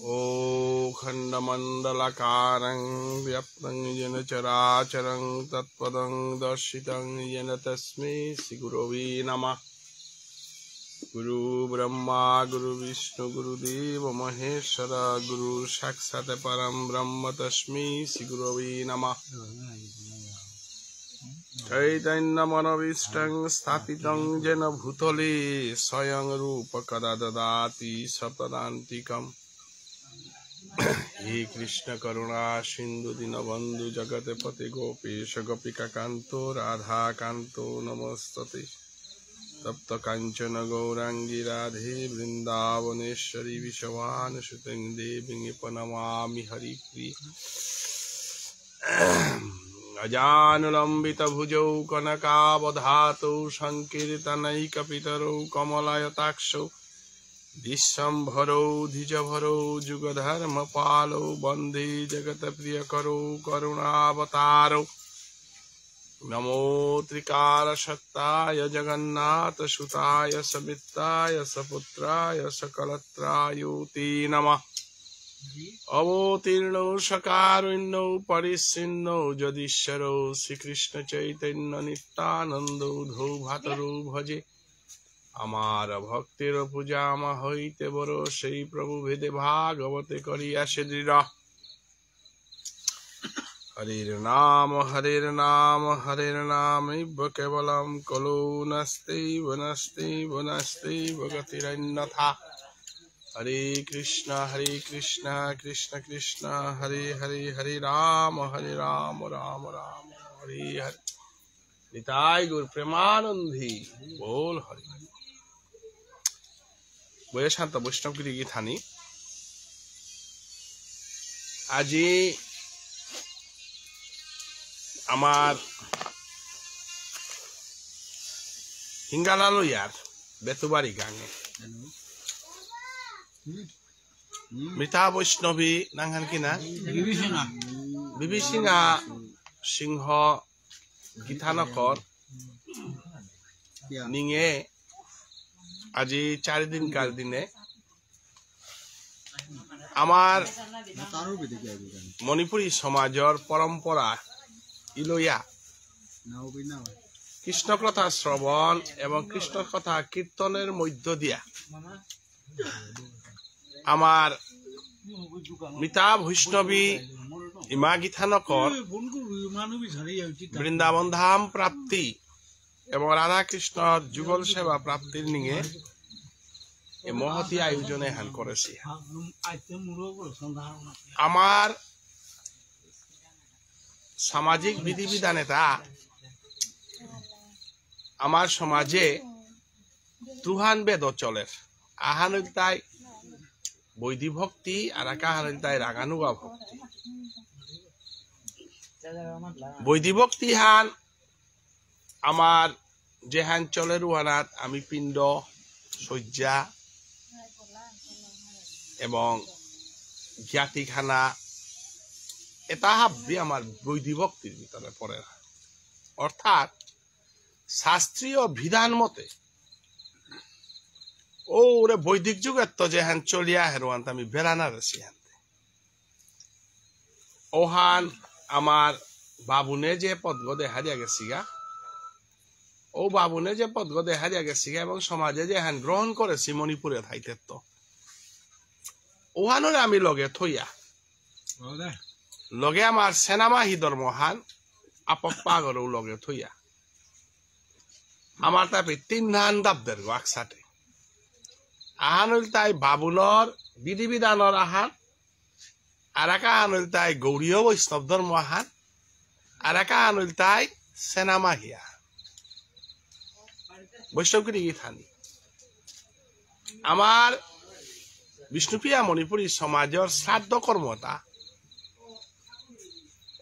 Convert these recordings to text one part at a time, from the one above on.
O Khandamandalakarang Vyaptang Yena Characharam Tatpadang Darshitang Yena Tasmi Sigurovi Namah Guru Brahma Guru Vishnu Guru Deva Maheshwara Guru Sakshat Param Brahma Tasmi Sigurovi Namah Chaitanya Manavishtam Sthapitam Jena Bhutale Swayam Rupa Kada Dadati Sapadantikam He Krishna Karuna Sindhu Dinabandhu Jagate Pati Gopesha Gopika Kanto Radha Kanto Namastate Tapta Kanchana Gaurangi Radhe Vrindavaneshwari Vishavan Shutang Devi Panamami Hari Pri Ajanulambita Bhujau Kanakavadhato Sankirtanaika Pitaro Kamalayataksho Dishambharo Dijabharo Jugadharma Palo Bande Jagata Priyakaro Karunavataro Namo Trikara Shattaya Jagannatha Sutaya Savittaya Saputraya Sakalatraya Te Namah Avatirno Shakaruno Parisinno Jadisharo Sri Krishna Chaitanya Nityananda Udho Bhataro Bhaje Amara Bhaktira Pujama Hoite Boro Shri Prabhu Vede Bhagavate Kariya Shedira Hare Nama Hare Nama Hare Nama Bhakavalam Kalo Naste Vanaste Vanaste Bhagatirannatha Hare Krishna Krishna Krishna Hare Hare Hare Rama Rama Rama Hare Hare Nitai Gaur Premanandhi Bol Hare বয়ে শান্ত বৈষ্ণবগিরি গীতানি আজি আমার হিঙ্গালালো ইয়ার বেতুবাড়ি গাঙে মৃতা বৈষ্ণবী নাংহান কিনা বিভীষিণা সিংহ গীতানকর নিঙে আজি 4 দিনকার দিনে আমার মণিপুরী সমাজের পরম্পরা ইলয়া কৃষ্ণ কথা শ্রবণ এবং কৃষ্ণ কথা কীর্তনের মধ্য দিয়া আমার মৃতা বৈষ্ণবী ইমা গীতানকর বৃন্দাবন ধাম প্রাপ্তি এবং রাধা কৃষ্ণ যুগল সেবা প্রাপ্তির নিয়ে এই মহতি আয়োজনে হান করেছি আমার সামাজিক বিধিবিধান এটা আমার সমাজে দুহান বেদ চলের আহান তাই বৈধি ভক্তি আর আহান তাই রাগানুগা ভক্তি বৈধি ভক্তি হান আমার যেহান চলের উহানাত আমি পিণ্ড শয্যা এবং জ্ঞাতিখানা এটা হাবি আমার বৈধি ভক্তির ভিতরে পড়ে অর্থাৎ শাস্ত্রীয় বিধান মতে ওরে বৈদিক যুগের তো যেহান চলিয়া হেরোয়ান আমি বেড়ানার সিহান্তে ওহান আমার বাবুনে যে পদগদে হারিয়া গেছি গা ও বাবুনে যে পদগদে হারিয়া গেছি এবং সমাজে যে হান গ্রহণ করেছি মণিপুরে থাইতে তো ওহানরে আমি লগে থইয়া লগে আমার সেনামাহি ধর্মহান আপপ্পাগরও লগে থইয়া আমার তাপে 3 ধান দাবদের গো একসাথে আহান হইল তাই বাবুনর বিধিবিধানর আহান আর এক আহান হইল তাই গৌরীয় বৈষ্ণব ধর্ম আহান আর এক আহান হইল তাই সেনামাহিয়া বৈষ্ণবগিরি গীতানি আমার বিষ্ণুপ্রিয়া মণিপুরী সমাজের শ্রাদ্ধ কর্মটা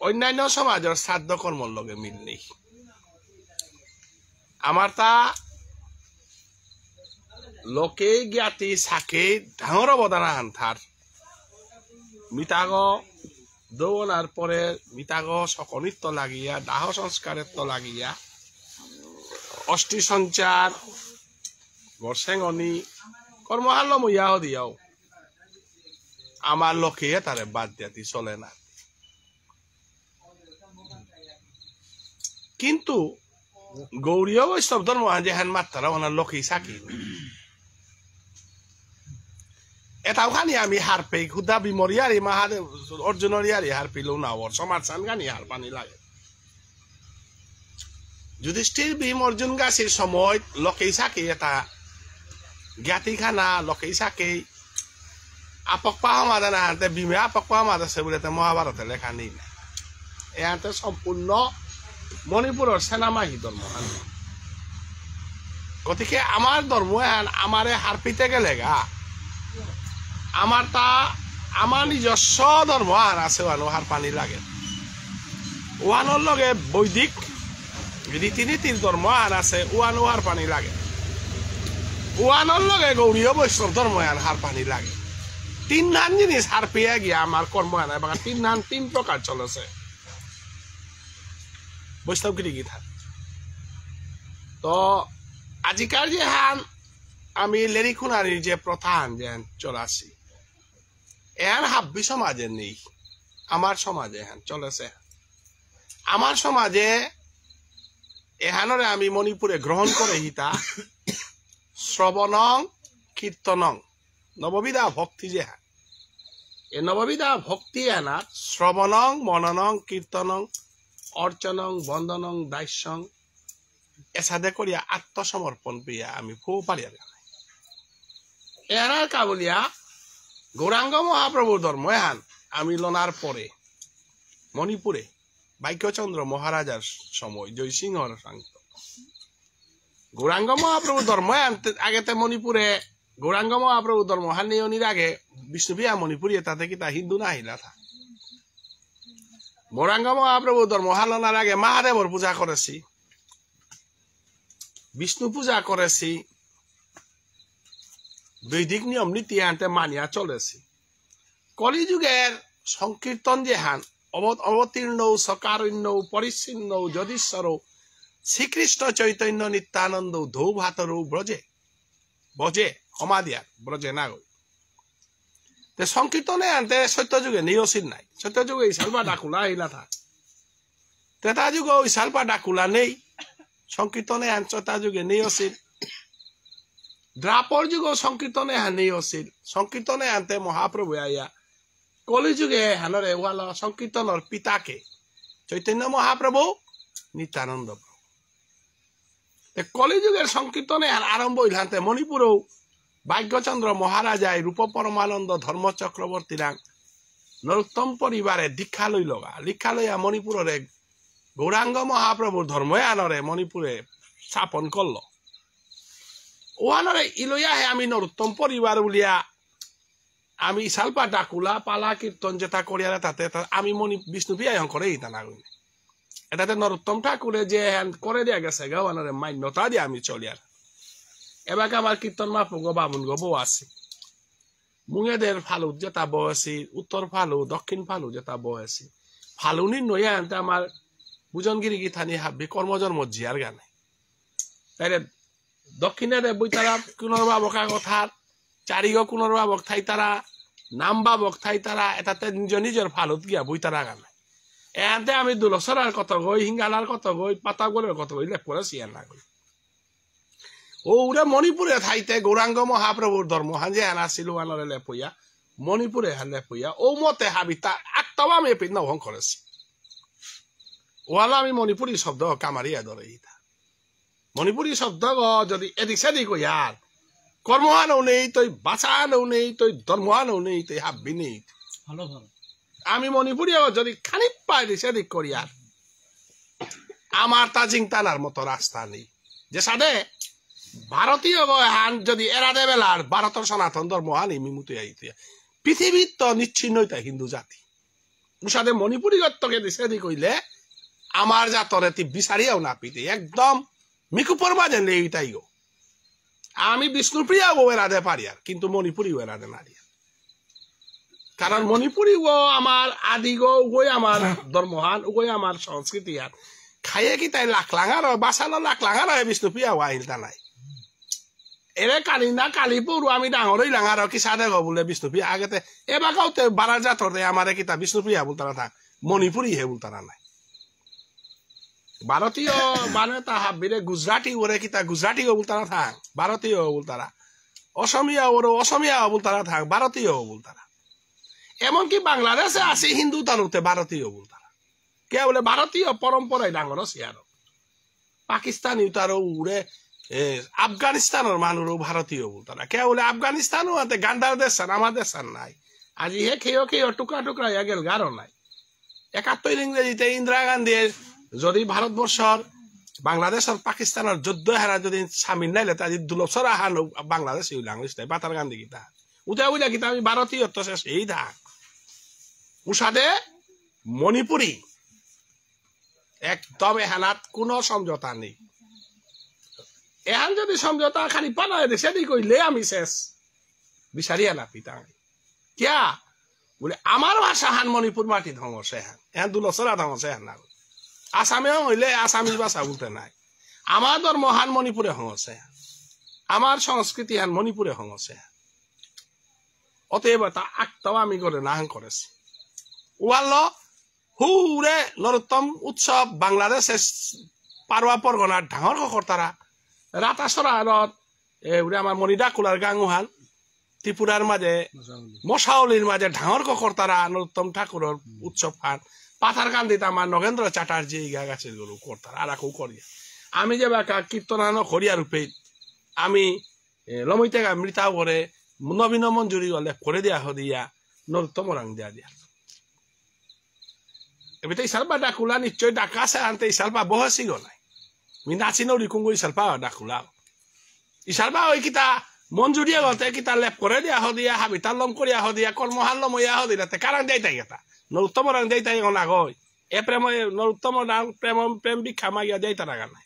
অন্যান্য সমাজের শ্রাদ্ধ কর্মর লগে মিল নেই আমার তা লোকে জ্ঞাতি সাকে ডাঙর অবদান আনথার মিতাগ দৌনার পরে মিতাগ সকনিত্য লাগিয়া দাহ সংস্কারের তো লাগিয়া অষ্টি সঞ্চার গরসেঙনি কর্মহাল্য মইয়াও দিয়াও আমার লোকে তারে বাদ দিয়াতি চলে না কিন্তু গৌরীয় বৈষ্ণব ধর্ম যেহান মাত্রা ওনার লোকেই সাকি এটাও খানি আমি হার পেই খুদা বিমরিয়ারি মহাদেব অর্জুনরিয়ারি হার পেলেও না ওর সমাজ চান গানি হার পানি লাগে যুধিষ্ঠির ভীম অর্জুন গাছির সময় লোকেই সাকি এটা জ্ঞাতি খানা লোকেই সাকি আপক পাওয়া মাদা না হাতে ভীমে আপক পাওয়া মাদা সে বলে মহাভারতে লেখা নেই না এতে সম্পূর্ণ মণিপুরের সেনামাহী ধর্ম গতিকে আমার ধর্ম আমারে হার পিতে গেলে গা আমার নিজস্ব ধর্ম আর আছে ওয়ানো হার পানি লাগে ওয়ানোর লগে বৈদিক রীতিনীতির ধর্ম আর আছে ওয়ানো হার পানি লাগে ওয়ানোর লগে গৌরীয় বৈষ্ণব ধর্ম হার পানি লাগে তিন ধান জিনিস হার পেয়ে গিয়া আমার কর্ম আনা এবং তিন প্রকার চলেছে বৈষ্ণবগিরি গীতা তো আজিকার যে হান আমি লেরিখুনারির যে প্রধান যে চলাছি এহান হাব্বি সমাজে নেই আমার সমাজে এহান চলেছে আমার সমাজে এহানরে আমি মণিপুরে গ্রহণ করে হিতা শ্রবণং কীর্তনং নববিধা ভক্তি যে হান এই নববিধা ভক্তি এনাত শ্রবণং মননং কীর্তনং অর্চনং বন্দনং দাস্যং এসাদে করিয়া আত্মসমর্পণ পেয়া আমি ফু পারিয়া এনার কাবলিয়া গৌরাঙ্গ মহাপ্রভুর ধর্ম এহান আমি লনার পরে মণিপুরে ভাগ্যচন্দ্র মহারাজার সময় জয়সিংহর সাংত গৌরাঙ্গ মহাপ্রভুর ধর্ম আগেতে মণিপুরে গৌরাঙ্গ মহাপ্রভুর ধর্ম হানিয়নির আগে বিষ্ণুপ্রিয়া মণিপুরে তাতে কি তা হিন্দু না হিলা থা গৌরাঙ্গ মহাপ্রভু ধর্ম হালনার আগে মহাদেবর পূজা করেছি বিষ্ণু পূজা করেছি বৈদিক নিয়ম নীতি আনতে মানিয়া চলেছি কলিযুগের সংকীর্তন যে হান অবতীর্ণ সকারণ্য পরিচ্ছিন্ন যদীশ্বর শ্রীকৃষ্ণ চৈতন্য নিত্যানন্দ ধৌ ভাতরু ব্রজে বজে সমাধিয়ার ব্রজে না গই সংকীর্তনে আনতে সত্যযুগে নিয়সিন নাই সত্যযুগে ইসালপা ডাকুলা আহিলা থা তেতা যুগে ইসালপা ডাকুলা নেই সংকীর্তনে আন যুগে নিয়সিন দ্রাপর যুগ সংকীর্তনে হান নিয়সিন সংকীর্তনে আনতে মহাপ্রভু আইয়া কলিযুগে হানরে ওয়াল সংকীর্তনের পিতাকে চৈতন্য মহাপ্রভু নিত্যানন্দ প্রভু কলিযুগের সংকীর্তনে আরম্ভ হইলান্তে মণিপুরও ভাগ্যচন্দ্র মহারাজায় রূপ পরমানন্দ ধর্ম চক্রবর্তী রাং নরোত্তম পরিবারে দীক্ষা লইয়া মণিপুরের গৌরাঙ্গ মহাপ্রভুর ধর্ম আনরে মণিপুরে স্থাপন করল ও আনরে ইলইয়া হে আমি নরোত্তম পরিবার উলিয়া আমি সালপা ডাকুলা পালা কীর্তন যেটা করিয়ারে তাতে আমি বিষ্ণুপ্রিয়া করে ইতা না এটাতে নরোত্তম ঠাকুরে যে করে দিয়া গেছে গাও আনরে মান্যতা দিয়ে আমি চলিয়ার এবার আমার কীর্তন মাপুগ বামুন গো বউ আছে মুঙেদের ফালু যেটা বউ আছে উত্তর ফালু দক্ষিণ ফালু যেটা বউ আছে ফালুনি নইয়া আনতে আমার বুজনগিরি গীতানি হাবি কর্মজন্ম জিয়ার গানে তাইলে দক্ষিণে বই তারা কুনরবাবকা কথার চারিগো কুনরবাবক থাই তারা নাম বাবক থাই তারা এটাতে নিজের ফালুত গিয়া বই তারা গানে এতে আমি দুলসরার কত গই হিঙ্গালার কত গই পাতাগোলের কত গই লেখ করে সিয়ার না গই ওরে মণিপুরে থাইতে গৌরাঙ্গ মহাপ্রভুর ধর্ম হান যে আনা ছিল আনরে লেপইয়া মণিপুরে হান লেপইয়া ও মতে হাবিতা আটটাও আমি এপিন নহং করেছি ওয়ালা আমি মণিপুরি শব্দ কামারিয়া ধরে ইতা মণিপুরি শব্দ যদি এদিক সেদিক ইয়ার কর্মহানও নেই তৈ বাঁচানও নেই তৈ ধর্মহানও নেই তৈ হাববি নেই ভালো ভালো আমি মণিপুরি যদি খানিক পাই সেদিক করিয়ার আমার তা জিংতানার মতো রাস্তা নেই যে সাদে ভারতীয় হান যদি এরাদে বেলার ভারতের সনাতন ধর্ম হানি মিমুতে আইতে পৃথিবীর তো নিচ্ছিন্নতা হিন্দু জাতি উষাদে মণিপুরি গত্তকে দিছে কইলে আমার জাতরে তি বিচারিয়াও না পিতে একদম মিকুপর মাঝে নেই তাই গো আমি বিষ্ণুপ্রিয়া ও এরাদে পারি আর কিন্তু মণিপুরি এরাদে নারী কারণ মণিপুরি ও আমার আদি গো ওই আমার ধর্মহান ওই আমার সংস্কৃতি আর খাইয়ে কি তাই লাখ লাঙার বাসানো লাখ লাঙার বিষ্ণুপ্রিয়া ও আহিল তা নাই এরে কালি না কালি পড়ু আমি ডাঙরই ডাঙার কি সাদে গো বলে বিষ্ণুপ্রিয়া আগেতে এবার কাউতে বারা জাতর আমারে কিতা বিষ্ণুপ্রিয়া বলতারা থাক মণিপুরি হে বলতারা নাই ভারতীয় মানে তা হাবিরে গুজরাটি ওরে কিতা গুজরাটি বলতারা থাক ভারতীয় বলতারা অসমিয়া ওরে অসমিয়া বলতারা থাক ভারতীয় বলতারা এমনকি বাংলাদেশে আছে হিন্দু তালুতে ভারতীয় বলতারা কে বলে ভারতীয় পরম্পরায় ডাঙর আছে আর পাকিস্তানি তারও উড়ে আফগানিস্তানের মানুষও ভারতীয় বলতারা কে বলে আফগানিস্তানও আছে গান্ডার দেশ আমার দেশ নাই আজি হে খেয়েও খেয়েও টুকরা টুকরা গেল গারো নাই 71 ইংরেজিতে ইন্দিরা গান্ধী যদি ভারতবর্ষর বাংলাদেশের পাকিস্তানের যুদ্ধ হারা যদি সামিল নাইলে তাই দুলছর আহান বাংলাদেশ বাতার গান্ধী গীতা উঠা বুঝা গীতা আমি ভারতীয় তো সেই থাক উষাদে মণিপুরি একদম এহানাত কোনো সমঝোতা নেই এহান যদি সমঝোতা খালি পানায় দেশে দি কইলে আমি শেষ বিচারিয়া না পিতা কিয়া বলে আমার ভাষা হান মণিপুর মাটি ধ্বংস এহান এহান দুলছরা ধ্বংস এহান না আসামেও হইলে আসামি ভাষা বলতে নাই আমার ধর্ম হান মণিপুরে হংসে আমার সংস্কৃতি হান মণিপুরে হংসে অতএব তা আক্তাও আমি করে নাহাং করেছি ওয়াল হুরে নরোত্তম উৎসব বাংলাদেশে পারোয়া পরগনার ডাঙর কর্তারা রাতাসরা এগুলো আমার মণিডাকুলার গাঙ্গুহান ত্রিপুরার মাঝে মশাউলির মাঝে ডাঙর কর্তারা নরোত্তম ঠাকুরের উৎসব খান পাথার কান্দিতে আমার নগেন্দ্র চ্যাটার্জি গা গাছের গরু করতার আর কেউ করিয়া আমি যে বাকা কীর্তনান করিয়া রূপে আমি লমিতে মৃতা করে নবীন মঞ্জুরি হলে করে দিয়া হদিয়া নরোত্তম রাং দিয়া দিয়া এবার ইসালপা ডাকুলা নিশ্চয় ডাকা আছে আনতে ইসালপা বহসি গো নাই মি নাচি নরি কুঙ্গু ইসালপা ডাকুলা ইসালপা ওই কিতা মঞ্জুরিয়া গলতে কিতা লেপ করে দিয়া হদিয়া হাবিতার লম করিয়া হদিয়া কর্মহাল লম ইয়া হদিলাতে কারণ দেয় তাই গেতা নরোত্তম রাং দেয় তাই না গই এ প্রেম নরোত্তম রাং প্রেম প্রেম ভিক্ষা মাগিয়া দেয় তারা গান নাই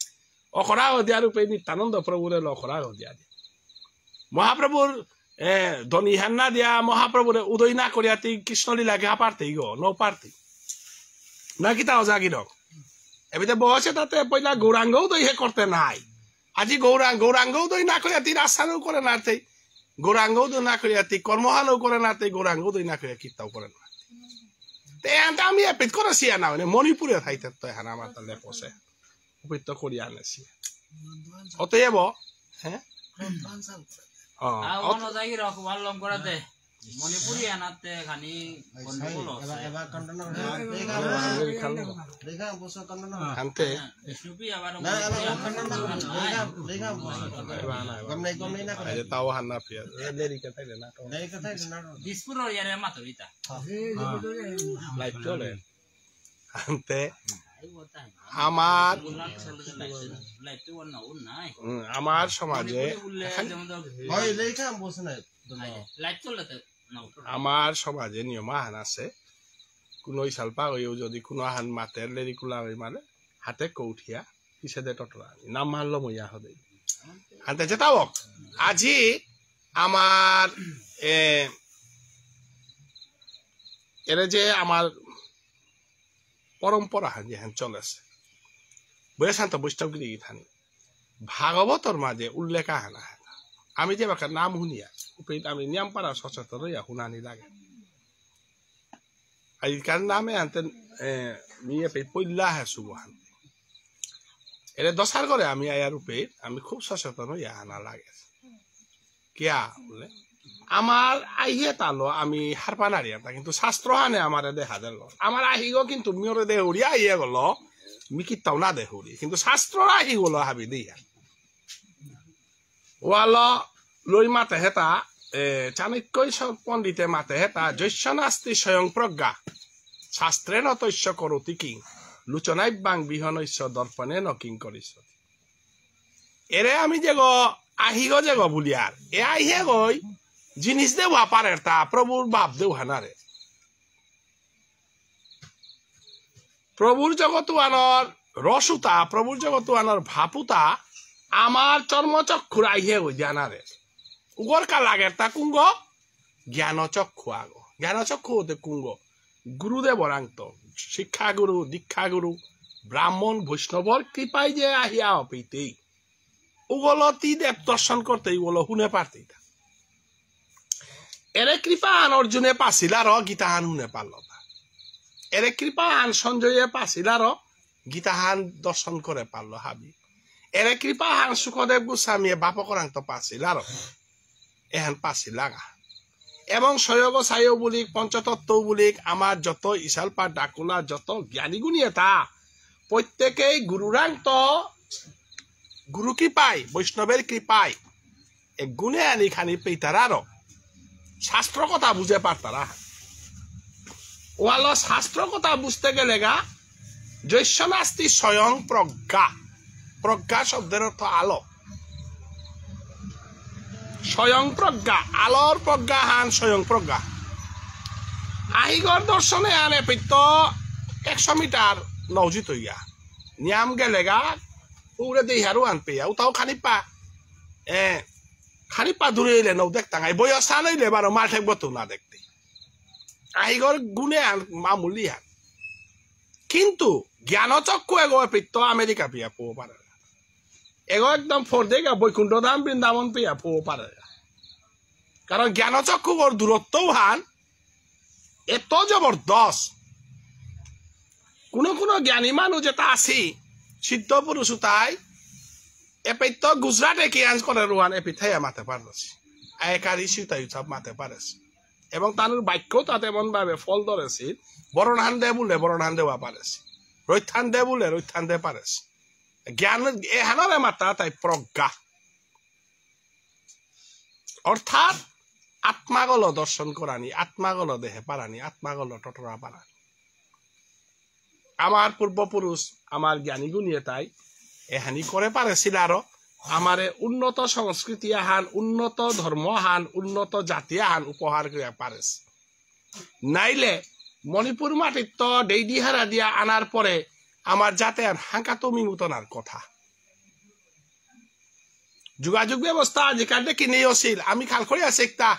অখরা হদিয়া রূপে নিত্যানন্দ প্রভুরে লখরা হদিয়া দিয়া মহাপ্রভুর ধনী হেন্না দিয়া মহাপ্রভুরে উদয় না করিয়া তুই কৃষ্ণলীলাকে হাপারতেই গো নৌ পারতি না কি তা অজাগির এবিতে বসে তাতে পয়লা গৌরাঙ্গও দই হে করতে নাই আজি গৌরাঙ্গও দই না করিয়া তুই রাস্তানও করে না তুই গৌরাঙ্গও দই না করিয়া তুই কর্মহালও করে না তুই গৌরাঙ্গও দই না করিয়া কীর্তাও করে না আমি এপিত করেছি না মানে মণিপুরে থাইতে তো এখানে আমার তাহলে পচে উপৃত্ত করিয়া আনেছি অতএব হ্যাঁ মণিপুরি আনাতে খানি তাও হান্না পিয়া দিসপুর ইয়ারে মাতরিতা লাইট চলে আনতে আমার সমাজে আমার সমাজে নিয়ম আহান আছে কোনো ইসালপা হয়েও যদি কোনো আহান মাতের লেরি কুলা হয়ে মানে হাতে কৌঠিয়া পিছে টটরা নাম মারল মইয়া হদে হাতে যেতাও আজি আমার এরে যে আমার পরম্পরা হান যে হান চলেছে বৈশান্ত বৈষ্ণবগিরি থানি ভাগবতর মাঝে উল্লেখ আহানা আমি যে বাকার নাম শুনিয়া আমি নিয়ম পারা সচেতন হইয়া শুনানি লাগে আজকাল নামে আনতে নিয়ে পইলা হে শুভান এর দশার করে আমি আয়ার রূপে আমি খুব সচেতন হইয়া আনা লাগে কিয়া বলে আমার আইহে তালো আমি হারপা নারিয়া কিন্তু শাস্ত্র হানে আমার দেখা দিল আমার আহিগো কিন্তু মিয়রে দেহরি আইয়ে গেল মিকিতাও না দেহরি কিন্তু শাস্ত্র আহি গেল হাবি দিয়া ওয়াল লই মাতে হেতা চাণক্য পণ্ডিতে মাতে হেতা যস্য নাস্তি স্বয়ং প্রজ্ঞা শাস্ত্রে নতস্য করতি কিং লুচনাইবাং বিহনস্য দর্পণে নকিং করিস এরে আমি যে গো আহিগ যে গো বুলিয়ার এ আইহে গই জিনিস দেব পারের তা প্রভুর বাপ দেও হানারে প্রভুর জগত আনর রসুতা প্রভুর জগত আনর ভাপুতা আমার চর্মচক্ষুর আইহে গই জানারে উগর কা লাগের তা কুঙ্গ জ্ঞানচক্ষু আগো জ্ঞানচক্ষু হতে কুঙ্গ গুরুদেব অরান্ত শিক্ষাগুরু দীক্ষাগুরু ব্রাহ্মণ বৈষ্ণবর কৃপায় যে আহিয়া অপেতেই ওগুলো তি দেব দর্শন করতে ওগুলো শুনে পারতে এরে কৃপা আন অর্জুনে পাছিল আর গীতাহান শুনে পারল না এরে কৃপা আন সঞ্জয়ে পাছিল আর গীতাহান দর্শন করে পারল হাবি এরে কৃপা আন সুখদেব গোস্বামীয়ে বাপকরান্ত পাছিল আর এহান পাছিল লাগা এবং শৈব সায়ু বলি পঞ্চতত্ত্ব বলি আমার যত ইশালপা ডাকুলা যত জ্ঞানী গুণী এটা প্রত্যেকেই গুরুরান্ত গুরু কৃপায় বৈষ্ণবের কৃপায় এক গুণে আনি খানি পেইতারা আর শাস্ত্র কথা বুঝে পারতারা ওয়াল শাস্ত্র কথা বুঝতে গেলে গা জৈশ্বনাস্তি স্বয়ং প্রজ্ঞা প্রজ্ঞা শব্দের অর্থ আলো স্বয়ং প্রজ্ঞা আলোর প্রজ্ঞা হান স্বয়ং প্রজ্ঞা আহিগর দর্শনে আনে পেত 100 মিটার নৌজিত হইয়া নিয়াম গেলে গা উড়ে দিয়ে হারু আন পেয়া উতাও খানিপা দূরে এলে নৌ দেখতাঙাই বয়সা নইলে বারো মা ঠেকব তো না দেখতে আহিগর গুণে আন মামুলি হান কিন্তু জ্ঞানচক্ষু এগো পেত আমেরিকা পিয়া পো পারে এগো একদম ফোরদেগা বৈকুণ্ঠ ধাম বৃন্দাবন পিয়া পো পারে কারণ জ্ঞানচক্ষু ওর দূরত্বও হান এত জবরদস্ত কোনো কোনো জ্ঞানী মানুষ যেটা আছি সিদ্ধ পুরুষ তাই এপিত গুজরাটে কি আঞ্জ করে রোহান এপিথাইয়া মাতে পারছি আয়কারি সিতাই সব মাতে পারেছে এবং তার বাক্যও তাতে এমন ভাবে ফল ধরেছে বরণহান দে বলে বরণহান দেওয়া পারেছে রৈথান দে বলে রৈথান দে পারেছে জ্ঞান এহানরে মাতা তাই প্রজ্ঞা অর্থাৎ আত্মাগল দর্শন করানি আত্মাগল দেহে পারানি আত্মাগল টটরা পারানি আমার পূর্বপুরুষ আমার জ্ঞানী গুণিয়ে তাই এহানি করে পারেছিল আরো আমারে উন্নত সংস্কৃতি আহান উন্নত ধর্ম হান উন্নত জাতি আহান উপহার করে পারেছে নাইলে মণিপুর মাটির তো ডেইডি হারা দিয়া আনার পরে আমার যাতে আর হাঁকাতমি মতনার কথা যোগাযোগ ব্যবস্থা যেখানে কিনে আসিল আমি খাল করে আছি একটা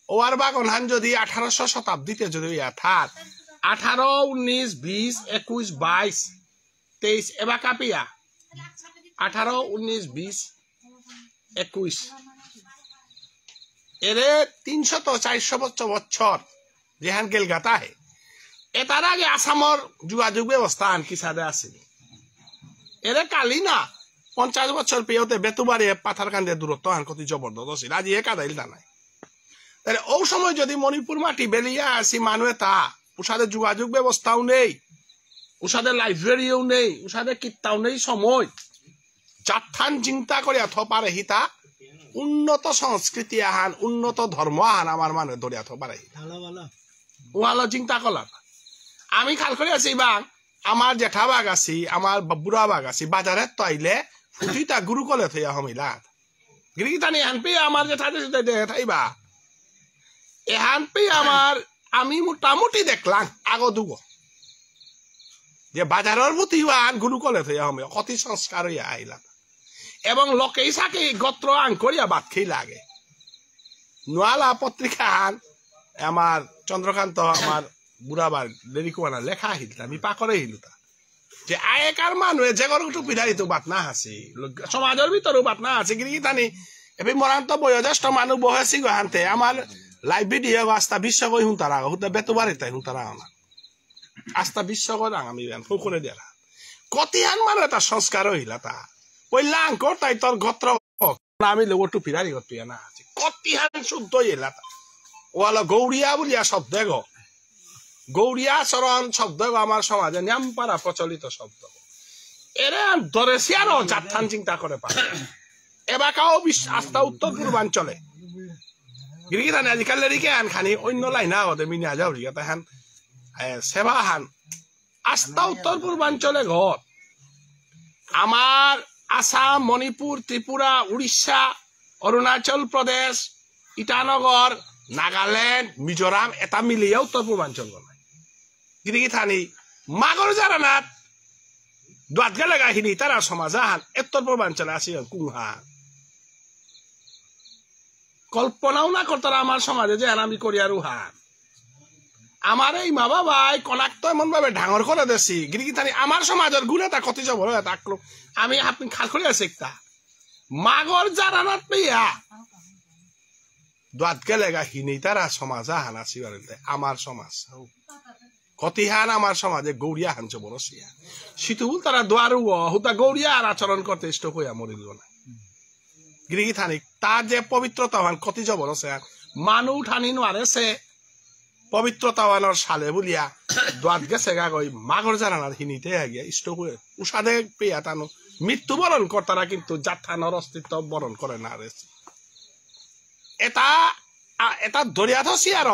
ওয়ার বাগন হান যদি 1800 শতাব্দীতে যদি থাক 18, 19, 20, 21, 22, 23 এবার কাপিয়া 18, 19, 20, 21 এরে 300-400 বছর যেহান গেল গাতা হে এটার আগে আসামর যোগাযোগ ব্যবস্থা আনকি সাদে আছিল এরে কালি না 50 বছর পেয়েতে বেতুবাড়ি পাথারকান্দি দূরত্ব আন কত জবরদস্ত আছিল আজি এ কাদাইল তা নাই তাহলে ও সময় যদি মণিপুর মাটি বেলিয়া আসি মানুহে তা উসাদের যোগাযোগ ব্যবস্থাও নেই উসাদের লাইব্রেরিও নেই উসাদের কিতাও নেই সময় যাত্থান চিন্তা করিয়া থপারে হিতা উন্নত সংস্কৃতি আহান উন্নত ধর্ম আহান আমার মানে ধরিয়া থপারে ওয়ালা চিন্তা করলাম আমি খাল করে আছি বা আমার জেঠা বাঘ আছি আমার বুড়া বাঘ আছি বাজারে তো আইলে ফুটিটা গুরু কলে থইয়া হমিলা গিরিটানি এহান পেয়ে আমার জেঠা দেখাইবা এহান পেয়ে আমার আমি মোটামুটি দেখলাম আগো দুগো যে বাজারের প্রতি গুরু কলে থইয়া হমে অতি সংস্কার হইয়া আইলাম এবং লোকেই সাকে গোত্র আং করিয়া বাদ খেই লাগে নোয়ালা পত্রিকা আমার চন্দ্রকান্ত আমার বুড়াবার লেরিকুয়ানা লেখা আহিল আমি পাকরে আহিল তা যে আয়েকার মানুহে যে গরু টুপি দাঁড়িয়ে বাত না হাসি সমাজের ভিতরেও বাত না হাসি কিন্তু তানি এবার মরান্ত বয়োজ্যেষ্ঠ মানুষ বহেছি হানতে আমার লাইভ ভিডিও আস্তা বিশ্ব কই হুঁতারা হুঁতে বেতুবারে তাই হুঁতারা আমার আস্তা বিশ্ব কই আমি ফুকুরে দিলা কতিহান মানে এটা সংস্কার হইলা তা ওই লাঙ্কর তাই তোর গোত্র আমি লোক টুপি দাঁড়িয়ে গতিয়া না আছে কতিহান শুদ্ধ এলা তা ওয়ালা গৌরিয়া বলিয়া শব্দ গো গৌরিয়া চরণ শব্দ আমার সমাজে নিয়মপাড়া প্রচলিত শব্দ এরা ধরেছি আরো যাত্রান চিন্তা করে পারে এবার কাও আস্থা উত্তর পূর্বাঞ্চলে গিরিগিরানি আজিকাল লেরিকে আন খানি অন্য লাইনা হতে মিনিয়া যাও রিয়া তাহান সেবা হান আস্থা উত্তর পূর্বাঞ্চলে ঘর আমার আসাম মণিপুর ত্রিপুরা উড়িষ্যা অরুণাচল প্রদেশ ইটানগর নাগাল্যান্ড মিজোরাম এটা মিলিয়ে উত্তর পূর্বাঞ্চল বনায় গিরিগিথানি মাগর যারা না দাঁত গেলে গাহিনী তারা সমাজ আহান উত্তর পূর্বাঞ্চলে আসি কুংহা কল্পনাও না করতারা আমার সমাজে যে আমি করিয়ারু হান আমার এই মা বাবাই কনাক তো এমন ভাবে ডাঙর করে দেছি গিরিগিথানি আমার সমাজের গুণে তা কত যাব আমি আপনি খাল করে আছে একটা মাগর জানানাত পেয়া দাঁত গেলে গা হিনি তারা সমাজ হান আসি আমার সমাজ কতিহান আমার সমাজে গৌরিয়া হান বড় সিয়া শীতুল তারা দোয়ার হুতা গৌরিয়া আর আচরণ করতে ইষ্ট হইয়া মরিল না গিরিগি থানি তার যে পবিত্রতাবান কতি জবর আছে মানু ঠানি নোয়ারে সে পবিত্রতাবানোর সালে বলিয়া দোয়াত গেছে গা গই মাগর জানানার হিনিতে গিয়া ইষ্ট হয়ে উষাদে পেয়া টানো মৃত্যুবরণ কর্তারা কিন্তু জাথানোর অস্তিত্ব বরণ করে না রে এটা এটা দরিয়া ধসি আর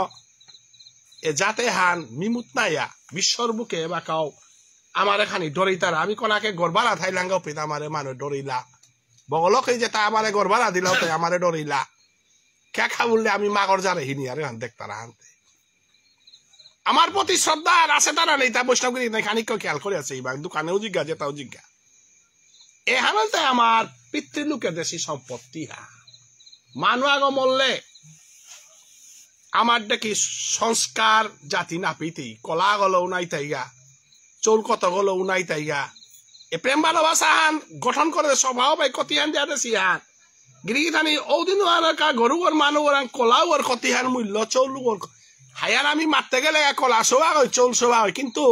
এ যাতে হান মিমুত নাইয়া বিশ্বর বুকে বা কাও আমার এখানি ডরিতারা আমি কোনাকে গরবারা থাইলাঙ্গাও পেতা আমারে মানুষ ডরিলা বগলকে যেটা আমারে গরবারা দিলাও তাই আমারে ডরিলা কে খা বললে আমি মাগর জানে হিনি আর হান দেখতারা হানতে আমার প্রতি শ্রদ্ধা আর আছে তারা নেই তা বৈষ্ণবগিরি নাই খানিক খেয়াল করে আছে এইবার দোকানেও জিজ্ঞা যেটাও জিজ্ঞা এ হানতে আমার পিতৃলোকে দেশি সম্পত্তি হা মানুষ আগ মরলে আমার দেখি সংস্কার জাতি না পিতি কলা গলো উনাই তাইগা চৌল কত গলো উনাই তাইগা এ প্রেম ভালোবাসা হান গঠন করে স্বভাব ভাই কতিহান দিয়া দেশি হান গিরিগিথানি ওদিন গরুগর মানুষ কলাও ওর কতিহান মূল্য চৌলুগর হায়ার আমি মারতে গেলে কলা সোভা হয় চৌল সোভা হয় কিন্তু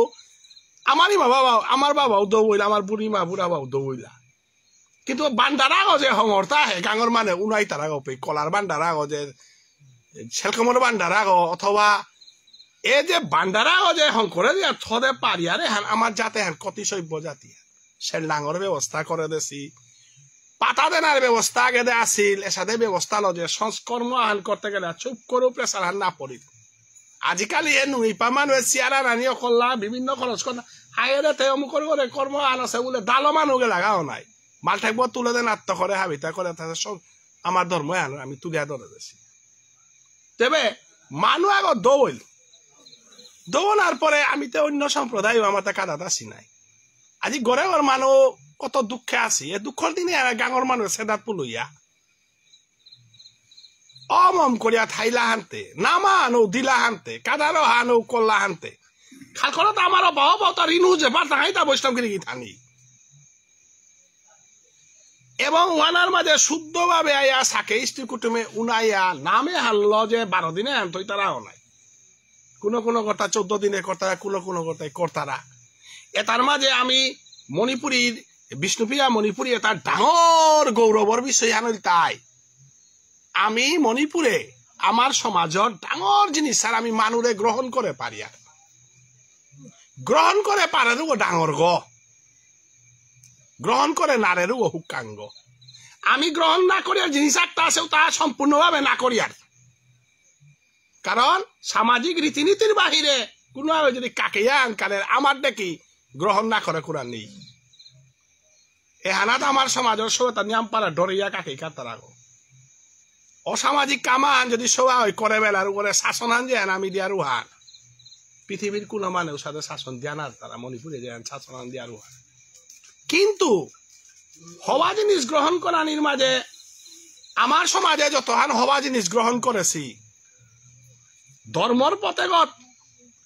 আমারই আমার বাবাও দৌইলা আমার বুড়ি মা বুড়া বাবু দৌইলা কিন্তু বান্দারা যে হঙরতা হে গাঙর মানে উনাই তারা গপে কলার বান্দারা যে সেলকমর বান্দারা অথবা এ যে বান্দারা যে হং করে দিয়া থদে পারিয়ারে হান আমার জাতে হান কতি সভ্য জাতি সে ডাঙর ব্যবস্থা করে দেছি পাতা দেনার ব্যবস্থা আগে দে আসিল এসাদে ব্যবস্থা লো যে সংস্কর্ম হান করতে গেলে চুপ করে প্রেসার হান না পড়ি আজিকালি এ নুইপা মানুষ চেয়ারা রানি অকল্লা বিভিন্ন খরচ কর হাইরে তে অমুক করে কর্ম আন আছে বলে দালো মানুষকে লাগাও নাই মাল থাকবো তুলে দেন আত্ম করে হাবিতা করে সব আমার ধর্ম আমি তুলিয়া ধরে দিছি তবে মানুষ আগ দৌড়ার পরে আমি তো অন্য সম্প্রদায় আমার তা কাদাত আসি নাই আজি গড়ে ঘর মানুষ কত দুঃখে আছি এ দুঃখর দিনে গাঙর মানুষ সেদাত পুলইয়া অমম করিয়া থাইলা হানতে নামা আনো দিলা হানতে কাদারো হানো কল্লা হানতে খালখনত আমার বাবা তার ইনু যে বার্তা হাইতা বৈষ্ণবগিরি থানি এবং ওয়ানার মাঝে শুদ্ধভাবে আইয়া সাকে স্ত্রী কুটুমে উনাইয়া নামে হারল যে 12 দিনে আন তৈ তারাও নাই কোনো কোনো কথা 14 দিনে কর্তারা কোনো কথায় কর্তারা এটার মাঝে আমি মণিপুরীর বিষ্ণুপ্রিয়া মণিপুরী এটা ডাঙর গৌরবর বিষয় আনিল তাই আমি মণিপুরে আমার সমাজের ডাঙর জিনিস আর আমি মানুরে গ্রহণ করে পারি আর গ্রহণ করে পারেরও ডাঙর গ্রহণ করে নারেরও হুকাঙ্গ আমি গ্রহণ না করি আর জিনিস একটা আছে তা সম্পূর্ণভাবে না করি আর কারণ সামাজিক রীতিনীতির বাহিরে কোনো যদি কাকেয়া আনকালের আমার দেখি গ্রহণ না করে কোরআন নেই এ হানাত আমার সমাজের সবাই নিয়ম পারা ডরিয়া কাকে কাতার আগো অসামাজিক কামান যদি সবাই করে বেলার উপরে শাসন আন যে আমি দিয়ার উহান পৃথিবীর কোনো মানুষ সাথে শাসন দিয়া না তারা মণিপুরে যে শাসন আন দিয়ার উহান কিন্তু হওয়া জিনিস গ্রহণ করানির মাঝে আমার সমাজে যত হান হওয়া জিনিস গ্রহণ করেছি ধর্মর পথেগত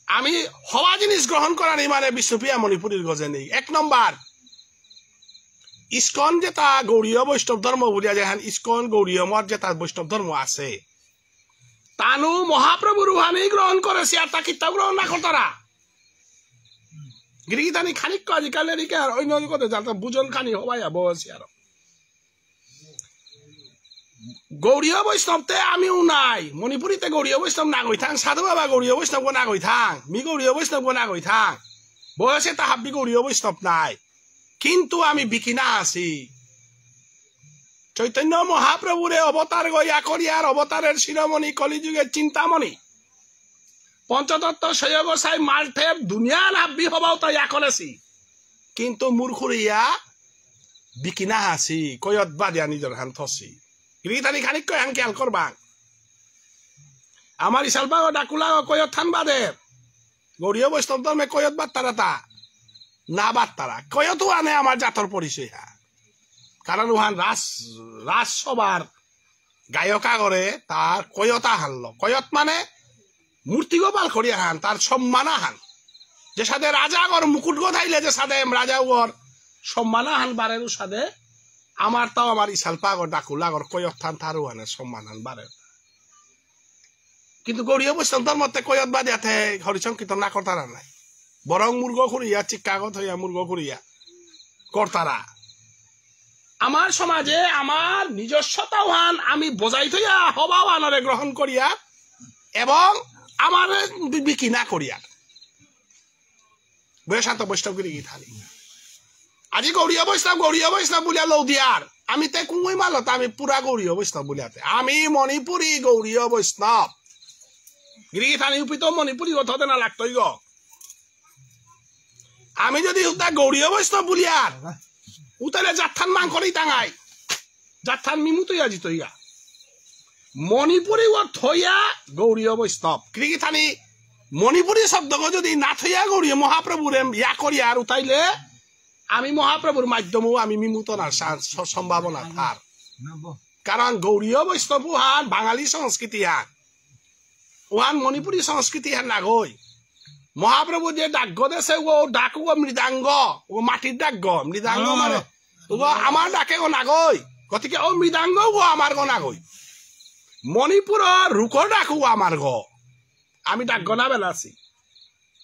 আমি হওয়া জিনিস গ্রহণ করানি মানে বিষ্ণুপ্রিয়া মণিপুরীর গজে নেই 1 নম্বর ইস্কন যেটা গৌরীয় বৈষ্ণব ধর্ম বলিয়া যে হান ইস্কন গৌরীয় মত যেটা বৈষ্ণব ধর্ম আছে তানু মহাপ্রভু রুহানি গ্রহণ করেছি আর তা কিতাব গ্রহণ না করতারা গিরিগিতানি খানিক আজিকালি এদিকে আর অন্য কথা যাতে বুঝন খানি হবাই বসি আর গৌরীয় বৈষ্ণবতে আমিও নাই মণিপুরীতে গৌরীয় বৈষ্ণব না গই থাং সাধু বাবা গৌরীয় বৈষ্ণব না গই থাং মি গৌরীয় বৈষ্ণব না গই থাং বয়সে তাহাবি গৌরীয় বৈষ্ণব নাই কিন্তু আমি বিকিনা আছি চৈতন্য মহাপ্রভুরে অবতার গইয়া করিয়ার অবতারের শিরোমণি কলিযুগের চিন্তামণি পঞ্চতত্ত্ব সৈয় গোসাই মালঠেপ দুনিয়া নাব্বি হবাও তো ইয়া করেছি কিন্তু মূর্খুরিয়া বিকিনা আছি কয়ত বাদিয়া নিজের হান থসি গিরিগিতানি খানিক কয় হান খেয়াল করবা আমার ইসালবাগ ডাকুলা কয়ত থান বাদে গৌরীয় বৈষ্ণব ধর্মে কয়ত বাদ তারা তা না বাদ তারা কয়তো আনে আমার জাতর পরিচয় হা কারণ ওহান রাজসভার গায়কা করে তার কয়তা হানল কয়ত মানে মূর্তি গোপাল করিয়া হান তার সম্মানা হান যে সাথে রাজা গর মুকুট গোথাইলে যে সাথে রাজা গর সম্মানা হান বারের সাথে আমার তাও আমার ইসাল পাগর ডাকুল আগর কয়ক থান থারুয়ানের সম্মান হান বারে কিন্তু গৌরীয় বৈষ্ণব ধর্মতে কয়ত বাদিয়াতে হরিসংকীর্তন না করতারা নাই বরং মুর্গ খুঁড়িয়া চিক্কাগত হইয়া মুর্গ খুঁড়িয়া করতারা আমার সমাজে আমার নিজস্বতাও হান আমি বজাই থইয়া হবাও আনরে গ্রহণ করিয়া এবং আমার বিক্রি না করিয়া বৈশান্ত বৈষ্ণব গিরি থানি আজি গৌরীয় বৈষ্ণব বলিয়া লৌ দিয়ার আমি তে কুঁই মালত আমি পুরা গৌরীয় বৈষ্ণব বলিয়াতে আমি মণিপুরী গৌরীয় বৈষ্ণব গিরি থানি উপিত মণিপুরী কথা না লাগতই গ আমি যদি উতা গৌরীয় বৈষ্ণব বলিয়ার উতারে জাথান মাং করেই টাঙাই জাথান মিমুতইয়া জিতইয়া মণিপুরী ও থইয়া গৌরীয় বৈষ্ণব গিরি থানি মণিপুরী শব্দ যদি না থইয়া গৌরীয় মহাপ্রভুরে ইয়া করিয়া আর উঠাইলে আমি মহাপ্রভুর মাধ্যমেও আমি মিমুতনার সম্ভাবনা থার কারণ গৌরীয় বৈষ্ণব হান বাঙালি সংস্কৃতি হান ওহান মণিপুরী সংস্কৃতি হান নাগই মহাপ্রভু যে ডাক দেশে ও ডাক ও মৃদাঙ্গ ও মাটির ডাক মৃদাঙ্গ মানে ও আমার ডাকে ও নাগই গতিকে ও মৃদাঙ্গ ও আমার গ নাগই মণিপুরের রুখর ডাক ও আমার গ আমি ডাক গনা বেলাছি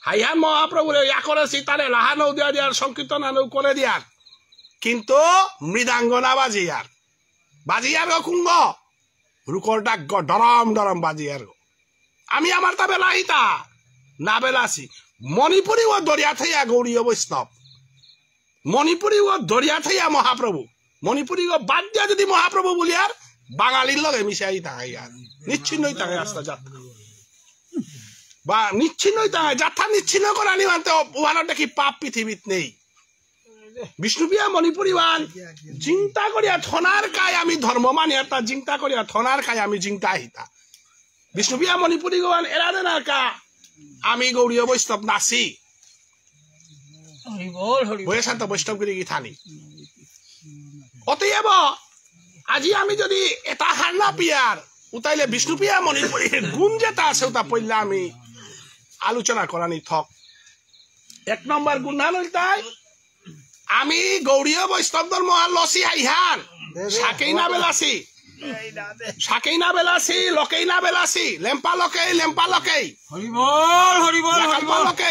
হাইহান মহাপ্রভুরে ইয়া করেছি তারে লাহানও দিয়া দিয়ার সংকীর্তন আনও করে দিয়ার কিন্তু মৃদাঙ্গনা বাজিয়ার গো কুঙ্গ রুকর ডাক গ ডরম ডরম বাজিয়ার গো আমি আমার তা বেলাহিতা না বেলাছি মণিপুরী ও দরিয়া থাইয়া গৌরীয় বৈষ্ণব মণিপুরী ও দরিয়া থাইয়া মহাপ্রভু মণিপুরী ও বাদ দিয়া যদি মহাপ্রভু বলিয়ার বাঙালির লগে মিশাই তাহাই আর নিচ্ছিন্নই তাহাই আস্তা যাত্রা বা নিচ্ছিন্নই তাহাই যাত্রা নিচ্ছিন্ন করা নিবান্তে ওয়ানোর দেখি পাপ পৃথিবীত নেই বিষ্ণুপ্রিয়া মণিপুরী ওয়ান চিন্তা করিয়া থনার কায় আমি ধর্ম মানিয়া তা চিন্তা করিয়া থনার কায় আমি চিন্তা আহিতা বিষ্ণুপ্রিয়া মণিপুরী গোয়ান এরা দেনার কা আমি গৌরীয় বৈষ্ণব নাচি বৈশান্ত বৈষ্ণব গিরি থানি অতএব আজি আমি যদি এটা হান্না পিয়ার উতাইলে বিষ্ণুপ্রিয়া মণিপুরী গুণ যেটা আছে ওটা পড়লে আমি আলোচনা করানি থক এক নম্বর গুণ হান তাই আমি গৌরীয় বৈষ্ণব ধর্ম লসি হাইহান সাকেই না বেলাসি লকেই না বেলাসি লেম্পা লকেই হরিবল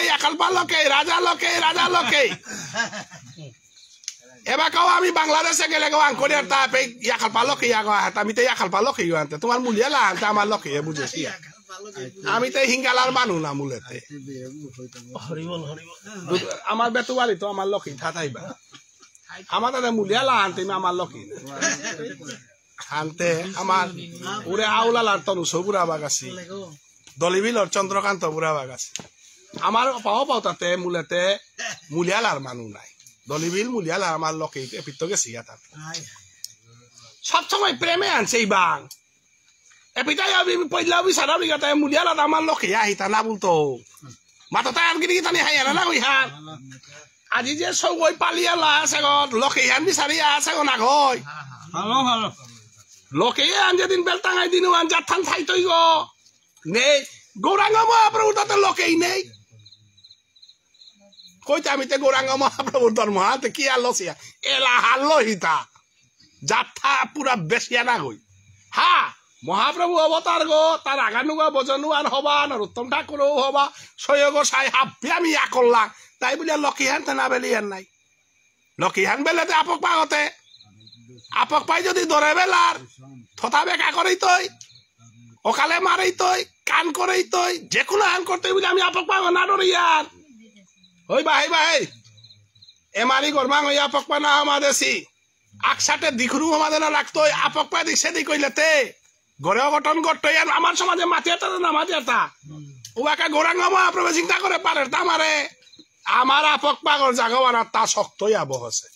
একালপা লকেই রাজা লকেই এবার কাও আমি বাংলাদেশে গেলে গো আঙ্করিয়ার তা পে ইয়াকালপা লকেই আমি তো ইয়াকালপা লকেই আনতে তোমার মুলিয়ালা আনতে আমার লকেই বুঝেছি আমি তো হিঙ্গালার মানু না মূলেতে আমার বেতুয়ালি তো আমার লকেই থাইবা আমার দাদা মুলিয়ালা আনতে আমার লকেই আনতে আমার উড়ে আউলালার তনুষ বুড়া বাগ আছে দলিবিলর চন্দ্রকান্ত বুড়া বাগ আছে আমার পাও তাতে মূলেতে মুলিয়ালার মানুষ নাই দলিবিল মুলিয়ালা আমার লকেই পিত্ত গেছি সবসময় প্রেমে আনছে এই বাং এপিটাই আমি পয়লা বিচারা বিঘাতে মুলিয়ালা আমার লকে আহিতা না বলতো মাথা তাই আর গিরি তানি হাই না কই হান আজি যে সগৈ পালিয়ালা আছে গো লকে হান বিচারি আছে গো না গই ভালো লকে আন যেদিন বেল টাঙাই দিনু আন জাথান থাইতই গো নেই গৌরাঙ্গ মহাপ্রভু তাতে লকেই নেই কইতে আমি তে গৌরাঙ্গ মহাপ্রভুর ধর্ম হাতে কি আর লসিয়া এলা হাল্লো হিতা যাথা পুরা বেশিয়া না গই হা মহাপ্রভু অবতার গো তার আগানুগা বজনুয়ান হবা নরোত্তম ঠাকুরও হবা সৈয়গ সাই হাফি আমি ইয়া করলাম তাই বলিয়া লকিহান না বেলিয়ান নাই লকিহান বেলেতে আপক পাগতে আপক পাই যদি দরে বেলার থতা বেকা করেই তৈ অকালে মারেই তৈ কান করেই তৈ যে কোনো হান করতে বলে আমি আপক পাগ না ডরিয়ার হই বাই এমারি গরমাং হই আপক পা না আমাদেশি আকসাটে দিখরু আমাদের না লাগতো আপক পা দিছে দি কইলেতে গড়ে অঘটন করতে আমার সমাজে মাথিয়াটা না মাথিয়াটা ওকে গৌরাঙ্গ মহাপ্রভু চিন্তা করে পারে তামারে আমার আপক পাগর জাগওয়ানা তা শক্তই আবহছে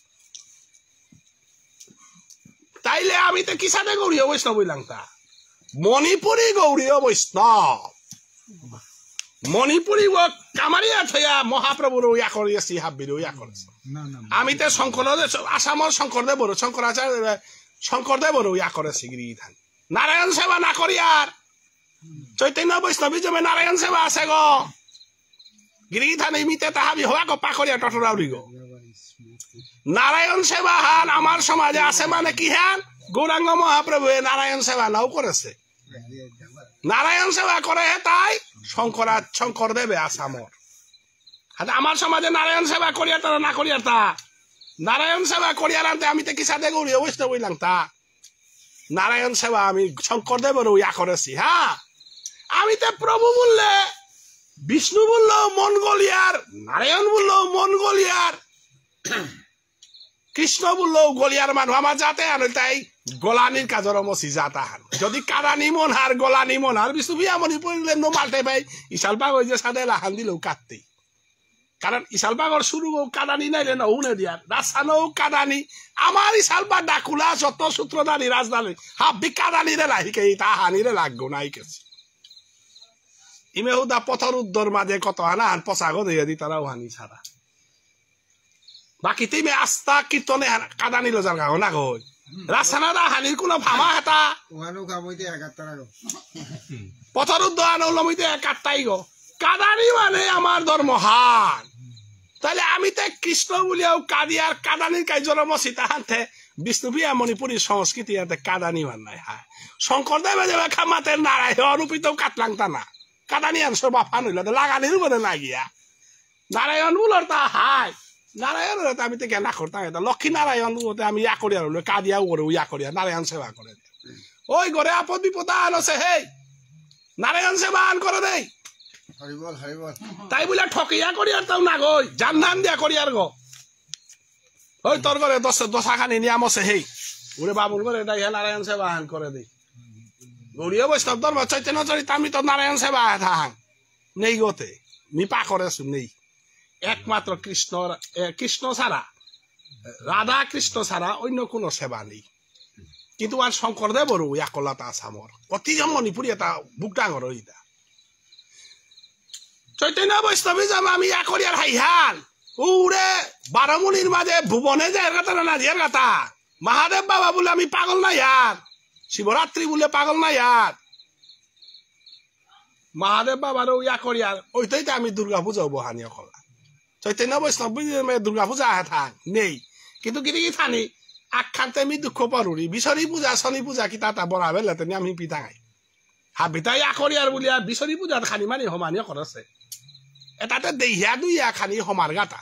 তাইলে আমি তো কিসানে গৌরীয় বৈষ্ণব বইলাম তা মণিপুরী গৌরীয় বৈষ্ণব মণিপুরী ও কামারিয়া থইয়া মহাপ্রভুর ইয়া করিয়াছি হাবির ইয়া করেছে আমি তো শঙ্করদেব আসামর শঙ্করদেবর ইয়া করেছি গিরি ধান নারায়ণ সেবা না করি আর চৈতন্য বৈষ্ণবী জমে নারায়ণ সেবা আছে গো গিরি ধান মিতে তাহাবি হওয়া গো পাকরিয়া টটরাউরি গো নারায়ণ সেবা হান আমার সমাজে আছে মানে কি হ্যান গৌরাঙ্গ মহাপ্রভু নারায়ণ সেবা নাও করেছে নারায়ণ সেবা করে তাই শঙ্করদেবে আসামর আমার সমাজে নারায়ণ সেবা করিয়া তারা না করিয়া তা নারায়ণ সেবা করিয়া আনতে আমি তো কি সাথে গৌরী অবস্থা বললাম তা নারায়ণ সেবা আমি শঙ্করদেবেরও ইয়া করেছি হ্যাঁ আমি তো প্রভু বললে বিষ্ণু বললো মন গলিয়ার নারায়ণ বললো মন গলিয়ার কৃষ্ণ বললো গলিয়ার মানুষ আমার যাতে আনো তাই গলানির কাজর মসি যাতা হান যদি কাদানি মন হার গলানি মন হার বিষ্ণু বিয়ামনি পড়লে নো মালতে ভাই ইশাল পাগ ওই যে সাদে লাহান দিলেও কাটতেই কারণ ইশাল পাগর শুরু কাদানি নাইলে না উনে দিয়ার রাস্তানো কাদানি আমার ইশাল পাগ ডাকুলা যত সূত্রধারী রাজধানী হাব্বি কাদানি রে লাহিকে তা হানি রে লাগবো নাই কেছি ইমেহুদা পথর উদ্দর মাঝে কত হানা হান পচাগো দিয়ে দি তারাও হানি ছাড়া বাকি তিমে আস্থা কীর্তনে কাদানি লজার গাও না গই রাসানাদা হানির কোনো ভামা হেতা পথর উদ্দর আনলমিতে একাত্তাই গো কাদানি মানে আমার ধর্ম হান তাহলে আমি তো কৃষ্ণ বলিয়াও কাদিয়ার কাদানির কাজর মসিতা হানতে বিষ্ণুপ্রিয়া মণিপুরী সংস্কৃতি হাতে কাদানি মান নাই হ্যাঁ শঙ্করদেবে যে খামাতে নারায় অরূপিতেও কাটলাংতা না কাদানি আর সব বাফান হইল লাগানির উপরে না গিয়া নারায়ণ বলার তা হাই নারায়ণ আমি তো কেনা করতাম এটা লক্ষ্মী নারায়ণ আমি ইয়া করিয়া রইল কাদিয়াও করে ইয়া করিয়া নারায়ণ সেবা করে ওই ঘরে আপদ বিপদ আন আছে হেই নারায়ণ সেবা আন করে দেই তাই বলে ঠকিয়া করিয়ার তাও না গই জান ধান দিয়া করিয়ার গো ওই তোর ঘরে দশা খানি নিয়াম আছে হেই ওরে বাবুর ঘরে তাই নারায়ণ সেবা আন করে দেই গৌরীয় বৈষ্ণব ধর্ম চৈতন্য চরিত আমি তো নারায়ণ সেবা থাং নেই গতে নিপা করেছো নেই একমাত্র কৃষ্ণ ছাড়া রাধা কৃষ্ণ ছাড়া অন্য কোনো সেবা নেই কিন্তু আর শঙ্করদেবরও একলতা আসামর অতি মণিপুরী এটা বুক ডাঙর ইটা চৈতন্য বৈষ্ণবী যাম আমি ইয়া করিয়ার হাইহান উড়ে বারমুনির মাঝে ভুবনে যায় গাতা না নাজিয়ার গাতা মহাদেব বাবা বলে আমি পাগল না ইয়ার শিবরাত্রি বলে পাগল না ইয়ার মহাদেব বাবারও ইয়া করিয়ার ওইটাই তো আমি দুর্গা পূজাও বহানীয় করলাম চৈতন্য বৈষ্ণব দুর্গা পূজা থাক নেই কিন্তু কি কি থানি আখ্যান্তে আমি দুঃখ পারুরি বিশরী পূজা শনি পূজা কি তা বরা বেলা তেনি আমি পিতাঙাই হাবিতা ইয়া করিয়ার বলিয়া বিশরী পূজাত খানি মানে সমানীয় করেছে এটাতে দেহিয়া দুইয়া খানি সমার গাতা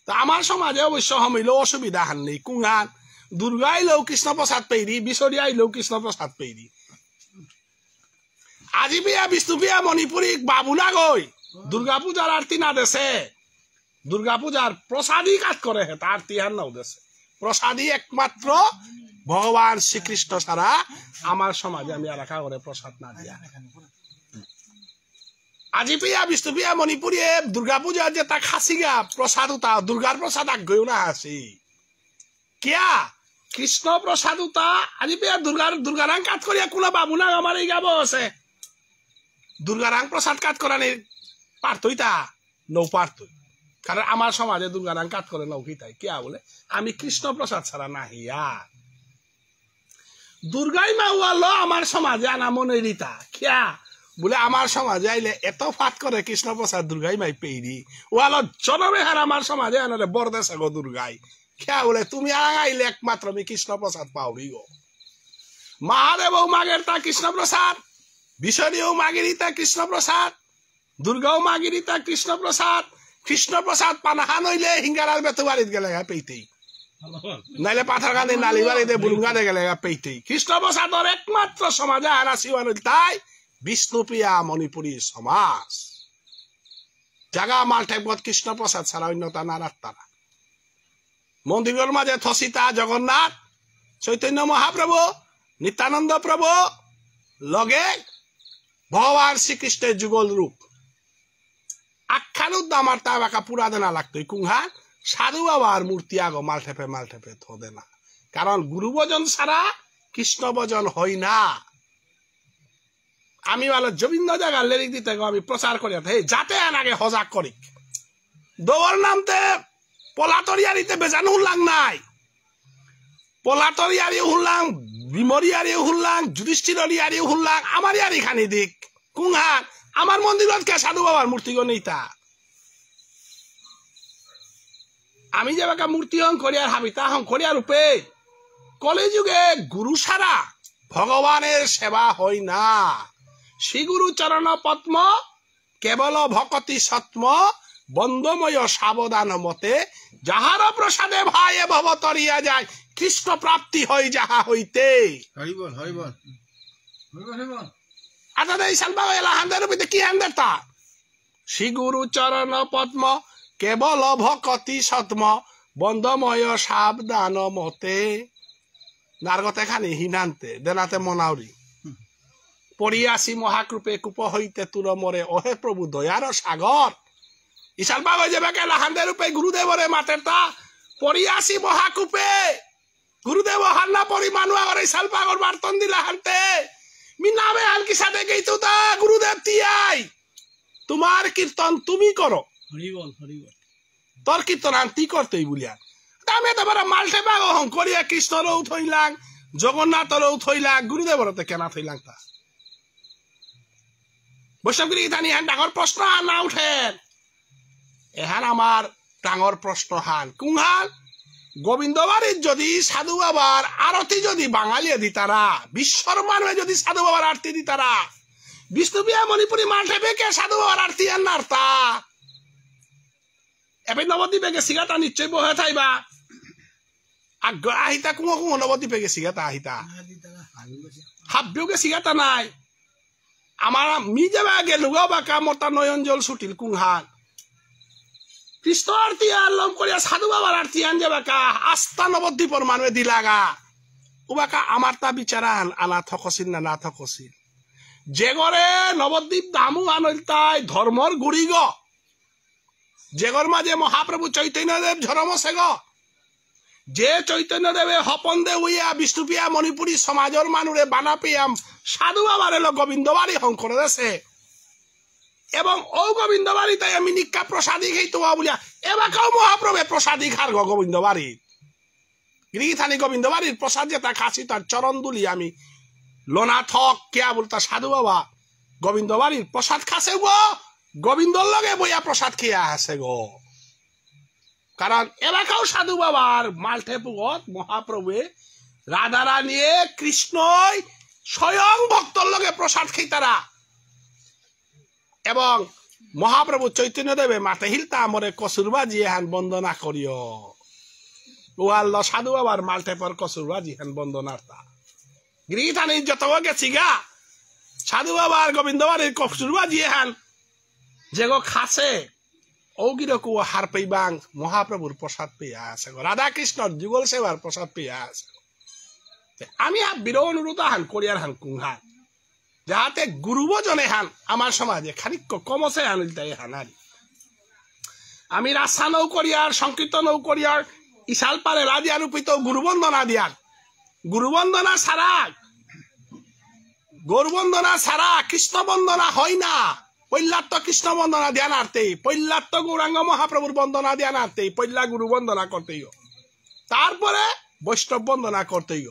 তো আমার সমাজে অবশ্য সমিলেও অসুবিধা হান নেই কুঙান দুর্গা আইলেও কৃষ্ণ প্রসাদ পেইরি বিশরী আইলেও কৃষ্ণ প্রসাদ পেইরি আজি বিয়া বিষ্ণু বিয়া মণিপুরী বাবু না গই দুর্গা পূজার আরতি না দেশে দুর্গা পূজার প্রসাদই কাজ করে হে তার তিহার নাও দেশে প্রসাদই একমাত্র ভগবান শ্রীকৃষ্ণ ছাড়া আমার সমাজে আমি এলাকা করে প্রসাদ না দিয়া আজি পিয়া বিষ্ণু পিয়া মণিপুরী দুর্গা পূজা যে তা খাসি গা প্রসাদ উতা দুর্গার প্রসাদ আগেও না হাসি কিয়া কৃষ্ণ প্রসাদ উতা আজি পিয়া দুর্গারাং কাজ করিয়া কোলা বাবু না আমার এই গাব আছে দুর্গারাং প্রসাদ কাজ করানি পারতই তা নৌ পারতই কারণ আমার সমাজে দুর্গারাং কাজ করে নৌকি তাই কিয়া বলে আমি কৃষ্ণ প্রসাদ ছাড়া নাহিয়া দুর্গাই মাওয়ালো আমার সমাজে আনা মনে রিতা কিয়া বলে আমার সমাজে আইলে এত ফাট করে কৃষ্ণ প্রসাদ দুর্গাই মাই পেইরি ওয়ালো জনবেহার আমার সমাজে আনারে বরদেশে গো দুর্গাই কিয়া বলে তুমি আইলে একমাত্র আমি কৃষ্ণ প্রসাদ পাওরি গো মহাদেবও মাগের তা কৃষ্ণ প্রসাদ বিশ্বরীও মাগেরি তা কৃষ্ণ প্রসাদ দুর্গাও মাগেরি তা কৃষ্ণ প্রসাদ পানাহান হইলে হিঙ্গারার বেতু বাড়িত গেলে পেইতেই নাইলে পাথার গান্ধী নালি বাড়িতে বুলুঙ্গানে গেলে পেইতেই কৃষ্ণ প্রসাদর একমাত্র সমাজে আনা শিবান তাই বিষ্ণুপ্রিয়া মণিপুরী সমাজ জাগা মালটেকত কৃষ্ণ প্রসাদ ছাড়া অন্যতা নারাত তারা মন্দিরের মাঝে থসিতা জগন্নাথ চৈতন্য মহাপ্রভু নিত্যানন্দ প্রভু লগে ভগবান শ্রীকৃষ্ণের যুগল রূপ আখ্যানুদ্দ আমার তা বাঁকা পুরা দেনা লাগতো কুংহা সাধু বাবার মূর্তি আগো মালঠেপে থদে না কারণ গুরু ভজন ছাড়া কৃষ্ণ ভজন হয় না আমি বলো বিভিন্ন জায়গায় লেরিক দিতে আমি প্রচার করি যাতে আগে হজাক করি দৌড় নামতে পলাতরিয়ারিতে বেজানো হুল্লাং নাই পলাতরিয়ারি হুল্লাং বিমরিয়ারি হুল্লাং যুধিষ্ঠিরিয়ারি হুল্লাং আমার ইয়ারি খানি দিক কুংহান আমার মন্দিরত কে সাধু বাবার মূর্তি গো নেই তা আমি যে বাকা মূর্তি হং করিয়ার হাবিতা হং করিয়ার রূপে কলিযুগে গুরু সারা ভগবানের সেবা হয় না। শ্রী গুরু চরণ পদ্ম কেবল ভকতি সত্ম বন্দময় সাবধান মতে যাহার প্রসাদে ভাই ভব তরিয়া যায় কৃষ্ণ প্রাপ্তি হয় যাহা হইতে। হরিবল হরিবল আচ্ছা এই সালবা এলা হান্দের রূপে কি হান্দের তা শ্রী গুরু চরণ পদ্ম কেবল ভকতি সত্ম বন্দময় সাবধান মতে নারগতে খানি হিনান্তে দেনাতে মনাউরি পড়িয়াছি মহাকৃপে কূপ হইতে তুর মরে ওহে প্রভু দয়ার সাগর। ইশাল বাবা যে বেকে লাহান্দের রূপে গুরুদেবরে মাতের তা পড়িয়াছি মহাকূপে গুরুদেব হান্না পরি মানুয়া করে ইশাল পাগর বার্তন দিলা হানতে মি নামে হালকি সাথে গেইতো তা গুরুদেব তিয়াই তোমার কীর্তন তুমি করো। হরিবল হরিবল তোর কীর্তন আনতি করতেই বলিয়া আমি তো বড় মালটে পাগ হং করিয়া কৃষ্ণরও থইলাং জগন্নাথরও থইলাং গুরুদেবরতে কেনা থইলাং তা বৈষ্ণবগিরি জানি হ্যান ডাঙর প্রশ্ন হান না উঠেন এহান আমার ডাঙর প্রশ্ন হান কুংহান গোবিন্দবাড়ির যদি সাধু বাবার আরতি যদি বাঙালিয়ে দিতারা বিশ্বর মানুষে যদি সাধু বাবার আরতি দিতারা বিষ্ণুপিয়া মণিপুরি মালটে বেকে সাধু বাবার আরতি আন নারতা এবার নবদ্বীপে গেছি গা তা নিশ্চয় বহে থাইবা আহিতা কুমো কুমো নবদ্বীপে গেছি গা তা আহিতা হাব্যও গেছি গা তা নাই আমার মি যাবা গেলুগা বাকা মতা নয়ন জল ছুটিল কুংহান কৃষ্ণ আরতি আলম করিয়া সাধু বাবার আরতি আন যাবাকা আস্থা নবদ্বীপর মানুষে দিলাগা ওবাকা আমার তা বিচারা আনা থকছিল না না থকছিল যে গরে নবদ্বীপ দামু আনল তাই ধর্মর গুড়ি গ যেগর মাঝে মহাপ্রভু চৈতন্যদেব ঝরমসে গ যে চৈতন্যদেবে হপন দে উইয়া বিষ্ণুপিয়া মণিপুরী সমাজর মানুরে বানা পেয়াম সাধু বাবার এলো গোবিন্দবাড়ি হং করে দেছে এবং ও গোবিন্দবাড়ি তাই আমি নিকা প্রসাদী খাইতো বলিয়া এবাকাও মহাপ্রভে প্রসাদী খার গ গোবিন্দবাড়ি গিরিথানি গোবিন্দবাড়ির প্রসাদ যেটা খাসি তার চরণ দুলি আমি লোনা থক কেয়া বলতা সাধু বাবা গোবিন্দবাড়ির প্রসাদ খাসে গো গোবিন্দর লগে বইয়া প্রসাদ খেয়ে আসে গো কারণ এলাকাও সাধু বাবার মালঠে পুগত মহাপ্রভু রাধারানী কৃষ্ণই স্বয়ং ভক্তর লগে প্রসাদ খেতারা এবং মহাপ্রভু চৈতন্যদেবে মাতে হিলতা আমরে কসুরবাজি হান বন্দনা করিও ওয়াল্ল সাধু বাবার মালঠে পর কসুরবাজি হান বন্দনার্তা গৃহীতানি যত গেছি গা সাধু বাবার গোবিন্দবাড়ির কসুরবাজি হান যেগো খাসে ঔগিরকু হার পেইবাং মহাপ্রভুর প্রসাদ পেয়া আছে রাধা কৃষ্ণর যুগল সেবার প্রসাদ পেয়া আছে আমি বিরো অনুরোধ হান করিয়ার হান কুংহান যাহাতে গুরুবজনে হান আমার সমাজে খানিক কমসে আনিল তাই হানারি আমি রাস্তা নৌ করিয়ার সংকীর্তন নৌ করিয়ার ইশাল পারে রাজিয়া রূপিত গুরুবন্দনা দিয়ার গুরুবন্দনা ছাড়া কৃষ্ণ বন্দনা হয় না পৈলাত্য কৃষ্ণ বন্দনা ধ্যানার্থে পৈলাত্য গৌরাঙ্গ মহাপ্রভুর বন্দনা ধ্যানার্থে পৈলা গুরু বন্দনা করতেই তারপরে বৈষ্ণব বন্দনা করতেই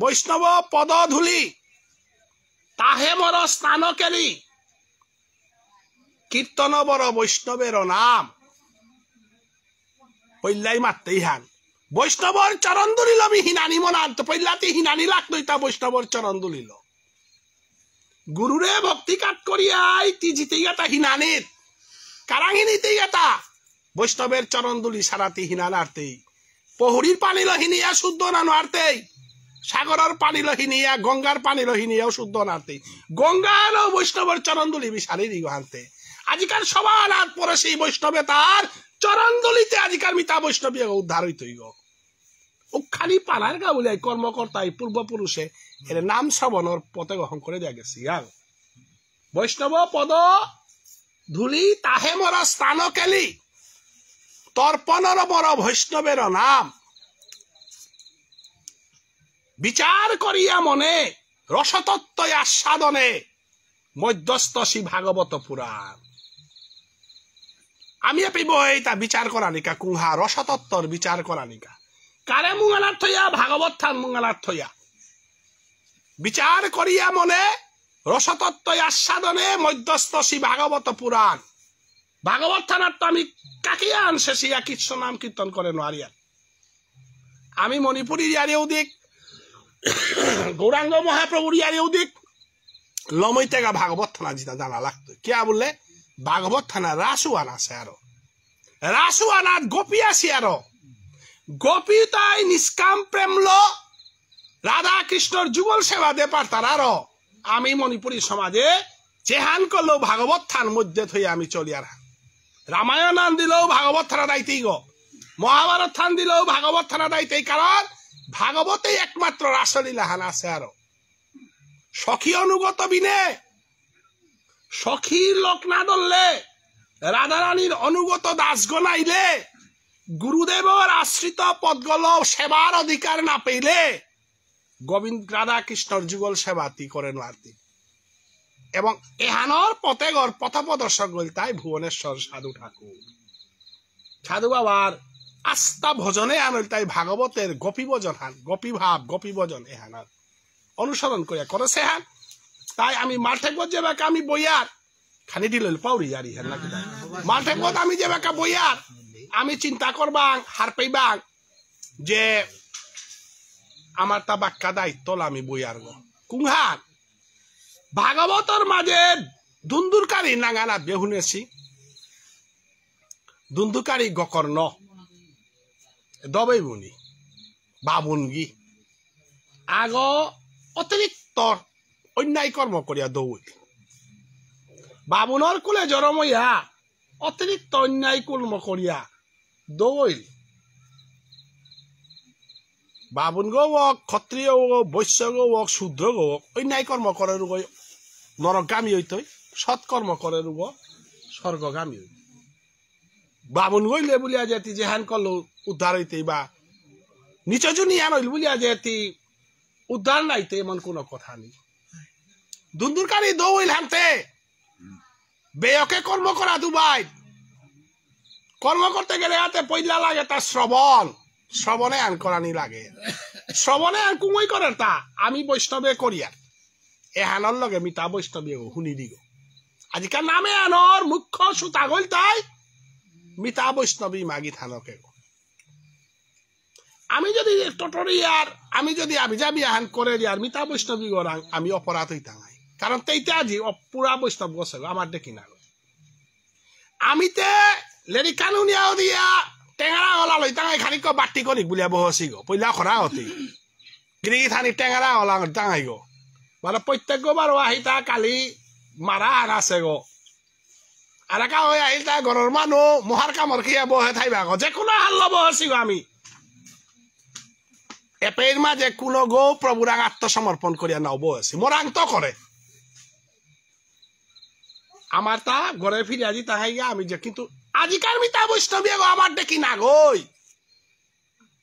বৈষ্ণব পদ ধুলি তাহে মর স্নান কেলি কীর্তন বর বৈষ্ণবের নাম পৈলাই মারতেই হান বৈষ্ণবর চরণ দুলিল আমি হিনানি মনান্ত পৈলাতে হিনানি লাগতো তা বৈষ্ণবর চরণ দুলিল গুরুরে ভক্তি কাট করিয়াই তি জিতে গেতা হিনানির কারাঙ্গিনীতে গেতা বৈষ্ণবের চরণ দুলি সারাতি হিনান আরতেই পহুরির পানি লহিনিয়া শুদ্ধ নানো আরতেই সাগরের পানি লহিনিয়া গঙ্গার পানি লহিনিয়াও শুদ্ধ নারতেই গঙ্গার বৈষ্ণবের চরণ দুলি বিশালি হানতে আজিকার সবার হাত পরে সেই বৈষ্ণবে তার চরণ দুলিতে আজিকার মিতা বৈষ্ণবী উদ্ধার হইতই গো ওখানি পানার গা বলে কর্মকর্তাই পূর্বপুরুষে এর নাম শ্রবণর পথে গ্রহণ করে দিয়া গেছি আর বৈষ্ণব পদ ধুলি তাহে মর স্থান কেলি তর্পণর বর বৈষ্ণবের নাম বিচার করিয়া মনে রসতত্ত্ব আস্বাদনে মধ্যস্থ শ্রী ভাগবত পুরাণ আমি পিব এইটা বিচার করা নিকা কুংহা রসতত্ত্বর বিচার করা নিকা কারে মুঙ্গালার থইয়া ভাগবত থান মুঙ্গালার থইয়া বিচার করিয়া মনে রসতত্ত্ব আস্বাদনে মধ্যস্থ শ্রী ভাগবত পুরাণ ভাগবত থানার তো আমি কাকে আনছে সিয়া কৃষ্ণ নাম কীর্তন করে নোয়ারিয়ার আমি মণিপুরী ইয়ারেও দিক গৌরাঙ্গ মহাপ্রভুর ইয়ারেও দিক লমইতেগা ভাগবত থানা যেটা জানা লাগতো কিয়া বললে ভাগবত থানা রাসুয়ান আছে আরো রাসুয়ানাত গোপী আছে আরো গোপী তাই নিষ্কাম প্রেম লো রাধা কৃষ্ণর যুগল সেবা দে পারতার আরো আমি মণিপুরী সমাজে চেহান করলো ভাগবত থান মধ্যে থই আমি চলি আর রামায়ণ আন দিলেও ভাগবত থানা দায়িত্বই গো মহাভারত থান দিলেও ভাগবত থানা দায়িত্বই কারণ ভাগবতেই একমাত্র রাসলীলা হান আছে আরো সখী অনুগত বিনে সখীর লোক না ধরলে রাধারানীর অনুগত দাসগণ আইলে গুরুদেবর আশ্রিত পদগল সেবার অধিকার না পেলে গোবিন্দ রাধা কৃষ্ণর যুগল সেবাতি করেন আরতি এবং এহানর পথেগর পথপ্রদর্শক তাই ভুবনেশ্বর সাধু ঠাকুর সাধু বাবার আস্থা ভজনে আনল তাই ভাগবতের গোপী ভজন হান গোপী ভাব গোপী ভজন এহানার অনুসরণ করে করেছে হান তাই আমি মালঠেকত যে বেকা আমি বইয়ার খানি দিল পাউরি জারি হেন নাকি মালঠেকত আমি যে বেকা বইয়ার আমি চিন্তা করবাং হার পাইবাং যে আমার তা বাক্কা দায়িত্ব আমি বইয়ার গো কুংহার ভাগবতর মাঝে দুন্দুরকারী নাগানা বেহুনেছি দুন্দুকারী গকর্ণ দবাই বুনি বাবুনগি আগ অতিরিক্ত অন্যায় কর্ম করিয়া দৌড় বাবুনর কুলে জরমইয়া অতিরিক্ত অন্যায় কর্ম করিয়া দৌড় বাবুন গো হোক ক্ষত্রিয় হোক বৈশ্য গো হোক শূদ্র গো হোক অন্যায় কর্ম করে রুগ নরকগামী হইতই সৎকর্ম করে রুগ স্বর্গগামী হইত বাবুন গইলে বলিয়া যেতি যেহান করলো উদ্ধার হইতে বা নিচজনী আন হইল বলিয়া যেতি উদ্ধার নাইতে এমন কোনো কথা নেই দুন্দুরকারী দৌইল হানতে বেয়কে কর্ম করা দুবাই কর্ম করতে গেলে হাতে পয়লা লাগে তার শ্রবণে আন করানি লাগে শ্রবণে আন কুমই করে তা আমি বৈষ্ণবে করিয়ার এহানর লগে মিতা বৈষ্ণবী শুনি দিগ আজিকাল নামে আনর মুখ্য সুতা গল তাই মিতা বৈষ্ণবী মাগি থানকে আমি যদি টটরিয়ার আমি যদি আবিজাবি আহান করে দিয়ার মিতা বৈষ্ণবী গরাং আমি অপরাধ হইতাম কারণ তেইতে আজি পুরা বৈষ্ণব গছে আমার দেখি না আমি তে লেরি কানুনিয়াও দিয়া টেঙারা গলা লইতাং খানিক বাটি করি বুলিয়া বহসি গো পইলা খরা হতি গিরি থানি টেঙারা গলা টাঙাই গো মানে প্রত্যেক বারো আহিতা কালি মারা আন আছে গো আর একা হয়ে আহিল তাই ঘরের মানুষ মহার কামর খেয়ে বহে থাইবা গো যে কোনো হাল বহসি গো আমি এপের মাঝে কোনো গো প্রভুরাং আত্মসমর্পণ করিয়া নাও বহসি মোরাং তো করে আমার তা ঘরে ফিরে আজি তাহাই গা আমি যে কিন্তু আজিকার মিতা বৈষ্ণবী গো আমার দেখি না গই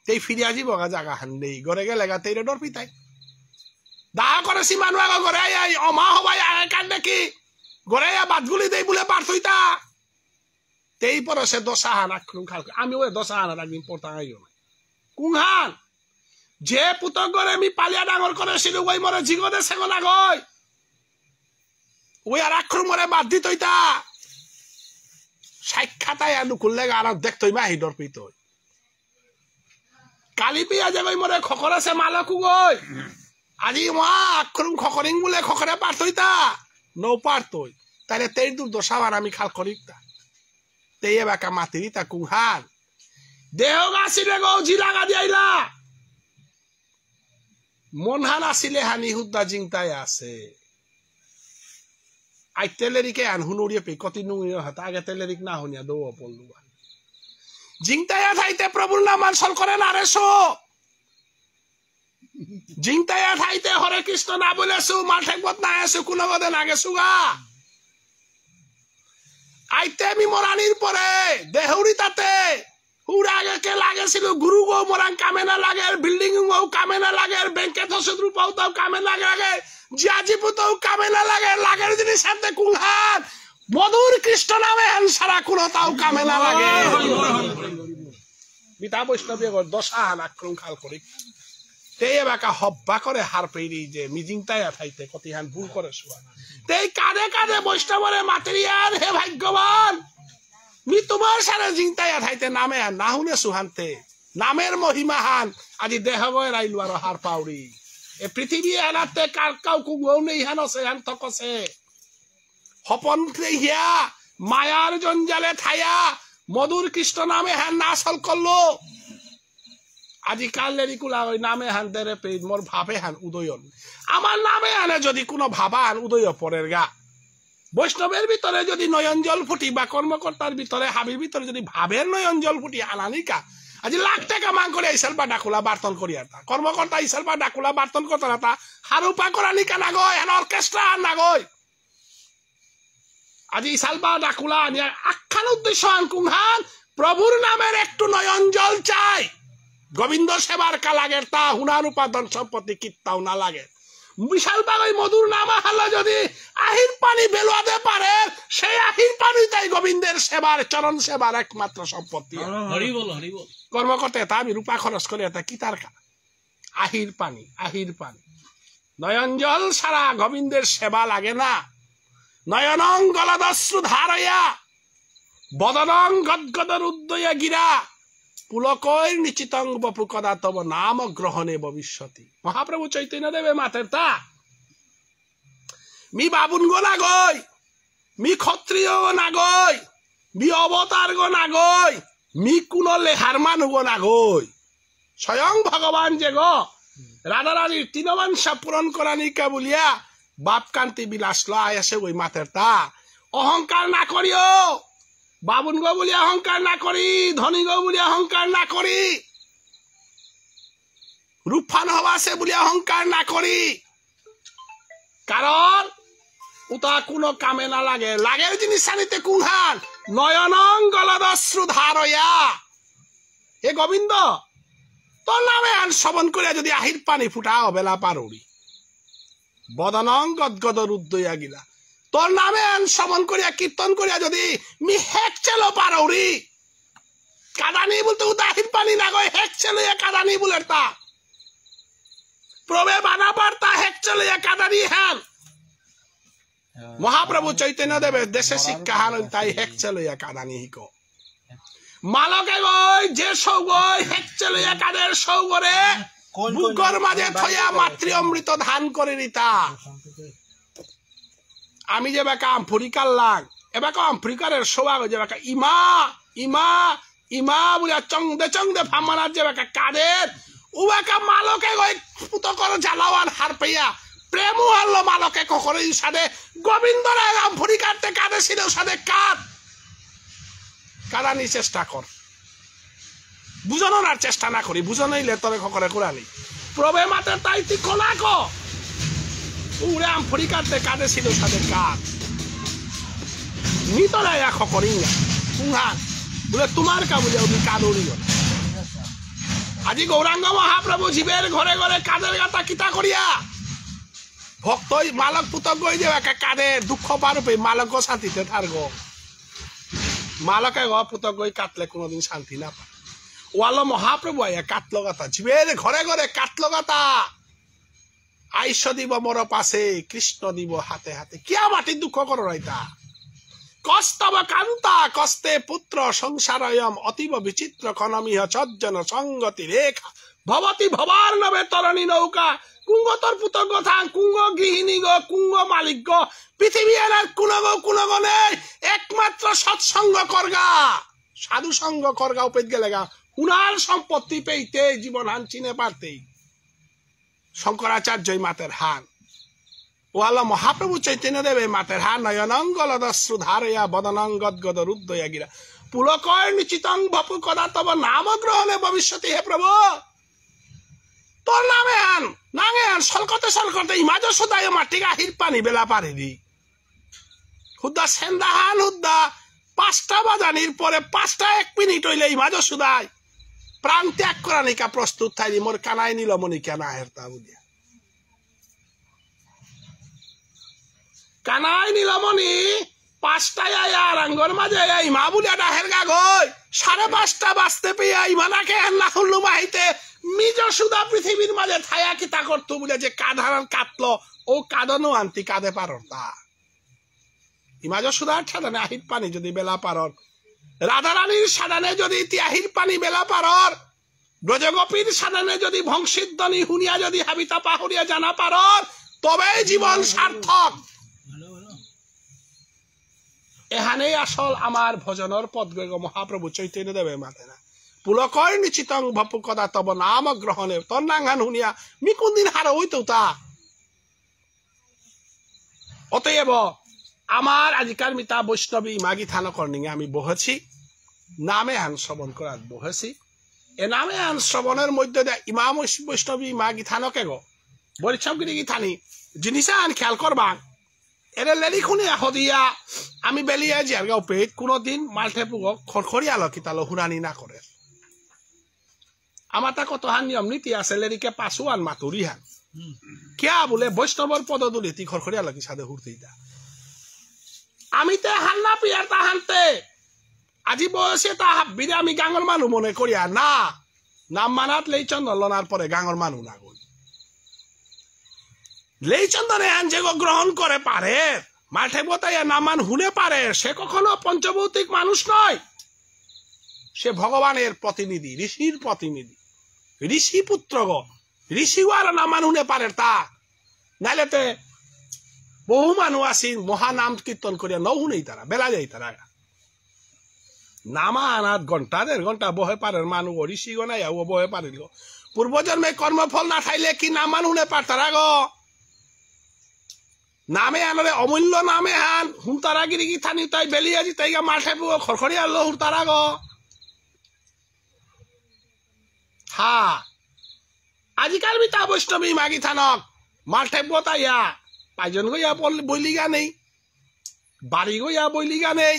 তেই ফিরে আজি বগা জাগা হান নেই ঘরে গেলে গা তেইরে ডর পিতাই দা করেছি মানুষ আগো ঘরে আই অমা হবাই আয় কান দেখি ঘরে বাদগুলি দেই বলে পার থইতা তেই পরে সে দশাহান আক্রম খাল আমি ওই দশাহান একদিন পড়তা আইও না কুংহান যে পুতক ঘরে আমি পালিয়া ডাঙর করেছিল ওই মরে জিগদে সেগনা গই ওই আর আক্রমণে বাদ দিত সাক্ষাতায় আনুকুললে আর দেখতই মা হিডর পিত কালি পিয়া যে গই মরে খকর আছে মালকু গই আজি মা আক্রম খকরিং বলে খকরে পারতইতা নৌ পারতই তাহলে তেই দুর্দশা আর আমি খাল করিতা তেই এবাকা মাতিরি তা কুংহান দেহ গাছিলে গো জিলাগা দিয়াইলা মনহান আসিলে হানি হুদ্দা জিংতাই আছে আই তেলেরিকে আন হুনুরিয়ে পে কতি নুঙিয়ে হাত আগে তেলেরিক না হুনিয়া দৌ পড়লুয়া জিংতায়া থাইতে প্রভুর নাম মানসল করে না রেসো জিংতায়া থাইতে হরে কৃষ্ণ না বলেছু মালঠেকবত না আছো কোনো গদে না গেছু গা আইতে আমি মরানির পরে দেহউরি তাতে হুড়া আগে কে লাগেছিল গুরু গো মরাং কামে না লাগে বিল্ডিং গো কামে না লাগে ব্যাংকে ধসদ্রু পাউতাও কামে না লাগে জিয়াজি পুতাও কামে না লাগে লাগের জিনিস সাথে কুলহান মধুর কৃষ্ণ নামে সারা কোনো তাও কামে না লাগে মিতা বৈষ্ণবী গো দশাহান আক্রম খাল করি তেই এবাকা হব্বা করে হার পেরি যে মিজিংটায়া থাইতে কতিহান ভুল করে শুয়া তেই কাঁধে কাঁধে বৈষ্ণবরে মাতেরিয়ার হে ভাগ্যবান মি তোমার সারা চিন্তায় ঠাইতে নামে হান না শুনে সুহান্তে নামের মহিমা হান আজি দেহ গয় রাইলু আর হার পাউরি এ পৃথিবী হানাতে কার কাউ কুগৌ নেই হান আছে হান থকছে হপন হিয়া মায়ার জঞ্জালে থায়া মধুর কৃষ্ণ নামে হান না আসল করলো আজি কালেরি কুলা ওই নামে হান দেরে পেট মোর ভাবে হান উদয়ন আমার নামে হানে যদি কোনো ভাবা হান উদয় পরের গা বৈষ্ণবের ভিতরে যদি নয়ন জল ফুটি বা কর্মকর্তার ভিতরে হাবির ভিতরে যদি ভাবের নয়ন জল ফুটি আনানিকা আজি লাখ টাকা মান করে ইসাল বা ডাকুলা বার্তন করিয়া তা কর্মকর্তা ইসাল বা ডাকুলা বার্তন করতে না তা হারুপা করা নিকা না গয় হান অর্কেস্ট্রা আর না গয় আজি ইসাল বা ডাকুলা আখ্যান উদ্দেশ্য আন কুংহান প্রভুর নামের একটু নয়ন জল চাই গোবিন্দ সেবার কালাগের তা হুনার উপাদান সম্পত্তি কিত্তাও না লাগে বিশাল বাগাই মধুর নামা হালা যদি আহির পানি বেলোয়াতে পারে সেই আহির পানি তাই গোবিন্দের সেবার চরণ সেবার একমাত্র সম্পত্তি হরি বল হরি বল কর্মকর্তা তা আমি রূপা খরচ করে তা কি তার আহির পানি নয়ন জল সারা গোবিন্দের সেবা লাগে না নয়নং গলদশ্রু ধারয়া বদনং গদগদর উদ্দয়া গিরা পুলকৈর নিচিতং বপু কদা তব নাম গ্রহণে ভবিষ্যতি মহাপ্রভু চৈতন্য দেবে মাতের তা মি বাবুন গো না গই মি ক্ষত্রিয় গো না গই মি অবতার গো না গই মি কোন লেহার মানু গো না গই স্বয়ং ভগবান যে গো রাধারানীর তৃণবাঞ্ছা পূরণ করা নিকা বলিয়া বাপকান্তি বিলাস লয় আসে ওই মাতের তা অহংকার না করিও বাবুন গো বলি অহংকার না করি ধনী গো বলি অহংকার না করি রূপফান হওয়া আছে বলি অহংকার না করি কারণ উতা কোনো কামে না লাগে লাগের জিনিস সানিতে কুনহান নয়নং গলদশ্রু ধারয়া হে গোবিন্দ তোর নামে আন শ্রবণ করিয়া যদি আহির পানি ফুটাও বেলা পারুরি বদনং গদগদর উদ্দয়া গিলা তোর নামে আন শ্রবণ করিয়া কীর্তন করিয়া যদি মি হেক চেলো পারৌরি কাদানি বলতে উদাহির পানি না গয় হেক চেলো কাদানি বলে তা প্রবে বানা পারতা হেক চেলো কাদানি হ্যান মহাপ্রভু চৈতন্য দেবে দেশে শিক্ষা হান তাই হেক চেলো কাদানি হিক মালকে গয় যে সৌগয় হেক চেলো কাদের সৌগরে বুকর মাঝে থইয়া মাতৃ অমৃত ধান করে রিতা আমি যে বাকা আমফরিকার লাগ এবাকা আমফরিকারের সোয়াগ যে বাকা ইমা ইমা ইমা বলে চংদে ফামানার যে বাকা কাদের ও বাকা মালকে গই পুত কর জ্বালাওয়ান হার পেয়া প্রেম হারলো মালকে কখনো সাদে গোবিন্দর আমফরিকারতে কাদে ছিল সাদে কাদানি চেষ্টা কর বুঝানোর চেষ্টা না করি বুঝানোইলে তবে খকরে কোরআনি প্রবে মাতে তাই তুই কোনা কো উড়ে আমফরিকারতে কাদে ছিল সাদে কাদ নিতরা এক করি না কুহান বলে তোমার কা বলে ওই কাদুরি আজি গৌরাঙ্গ মহাপ্রভু জীবের ঘরে ঘরে কাদের গাতা কিতা করিয়া ভক্তই মালক পুতক গই যে কাদে দুঃখ পারবে মালক শান্তিতে থার গো মালকে গ পুতক গই কাটলে কোনোদিন শান্তি না পায় ওয়ালো মহাপ্রভু আয়া কাট লগাতা জীবের ঘরে ঘরে কাট লগাতা আইস দিব মোর পাশে কৃষ্ণ দিব হাতে হাতে কিয়া মাটি দুঃখ করো রাইতা কস্তব কান্তা কস্তে পুত্র সংসারয়ম অতীব বিচিত্র কনমিহ চজ্জন সঙ্গতি রেখা ভবতী ভবার নবে তরণী নৌকা কুঙ্গ তোর পুতক থাং কুঙ্গ গৃহিণী গো কুঙ্গ মালিক গো পৃথিবী এনার কুন গো নেই একমাত্র সৎসঙ্গ করগা সাধু সঙ্গ করগা উপেদ গেলে গা উনার সম্পত্তি পেইতে জীবন হান চিনে পারতেই শঙ্করাচার্যই মাতের হান ওয়ালা মহাপ্রভু চৈতন্য দেবে মাতের হান নয়নঙ্গলদশ্রু ধারয়া বদনং গদগদ রুদ্দয়া গিরা পুলকয় নিচিতং বপু কদা তব নাম গ্রহণে ভবিষ্যতি হে প্রভু তোর নামে আন নাঙে আন সলকতে ইমাজ সুদায় মাটি গাহির পানি বেলা পারি দি হুদ্দা সেন্দা হান হুদ্দা 5টা বাজানির পরে 5টা 1 মিনিট হইলে ইমাজ সুদায় প্রাণ ত্যাগ করা নিকা প্রস্তুত থাইলি মোর কানাই নীলমণি কেনা হেরতা বুঝিয়া কানাই নীলমণি 5টায় আর আঙ্গর মাঝে ইমা বুলিয়া ডাহের গা গই 5:30 বাজতে পেয়ে ইমানাকে না হল্লু বাহিতে মিজ সুদা পৃথিবীর মাঝে থায়া কিতা করতো বলে যে কাধারান কাটলো ও কাদনো আনতি কাঁদে পারতা ইমাজ সুদা ছাড়া আহিত পানি যদি বেলা পারর রাধারানীর সাদানে যদি তিয়াহির পানি বেলা পারর ব্রজগোপীর সাদানে যদি ভংশিধ্বনি শুনিয়া যদি হাবিতা পাহরিয়া জানা পারর তবে জীবন সার্থক। এখানেই আসল আমার ভজনের পদ মহাপ্রভু চৈতন্য দেবে মাতে না পুলকর নিশ্চিতং ভপু কদা তব নাম গ্রহণে তোর নাঙ্গান শুনিয়া মি কোনদিন হার হইতো তা। অতএব আমার আজিকার মিতা বৈষ্ণবী মাগি থান কর্ণিঙে আমি বহেছি নামে আন শ্রবণ করার বহেছি। এ নামে আন শ্রবণের মধ্যে ইমাম বৈষ্ণবী মাগি থানকে গো বরিচ্ছবগিরি থানি জিনিস আন খেয়াল করবা এর লেলি খুনি হদিয়া আমি বেলিয়ে জিয়ার গাও পেট কোনদিন মালঠে পুগক খড়খড়িয়ালো কিতালো হুরানি না করে। আমার তা কত হান নিয়ম নীতি আছে লেরিকে পাশু আন মাতুরি হান কেয়া বলে বৈষ্ণবর পদদুলি তি খড়খড়িয়ালো কি সাদে হুরতেই দা আমি তে হান্না পিয়ার তা হানতে আজি বয়সে তা হাব্বিরে আমি গাঙর মানু মনে করিয়া না নাম মানাত লেই চন্দন লনার পরে গাঙর মানু না গই লেই চন্দনে আন যে গ্রহণ করে পারে মাঠে বতাইয়া নামান হুনে পারে সে কখনো পঞ্চভৌতিক মানুষ নয়, সে ভগবানের প্রতিনিধি ঋষির প্রতিনিধি ঋষি পুত্র গো ঋষি আর নামান হুনে পারে তা নাইলেতে বহু মানুষ আসি মহানাম কীর্তন করিয়া নৌ হুনেই তারা বেলা যাই তারা নামা আনাত ঘন্টা 1.5 ঘন্টা বহে পারের মানুষ ঋষি গো নাই ও বহে পারিল পূর্বজন্মে কর্মফল না খাইলে কি নামান হুনে পার তারা গো নামে আনরে অমূল্য নামে হান হুম তারা গিরি কি থানি তাই বেলিয়াজি তাই গা মাঠে পুগো খড়খড়ি আলো হুর তারা গো হা আজিকাল বিতা বৈষ্ণবী মাগি থানক মাঠে বতাইয়া পাইজন গইয়া বইলি গা নেই বাড়ি গইয়া বইলি গা নেই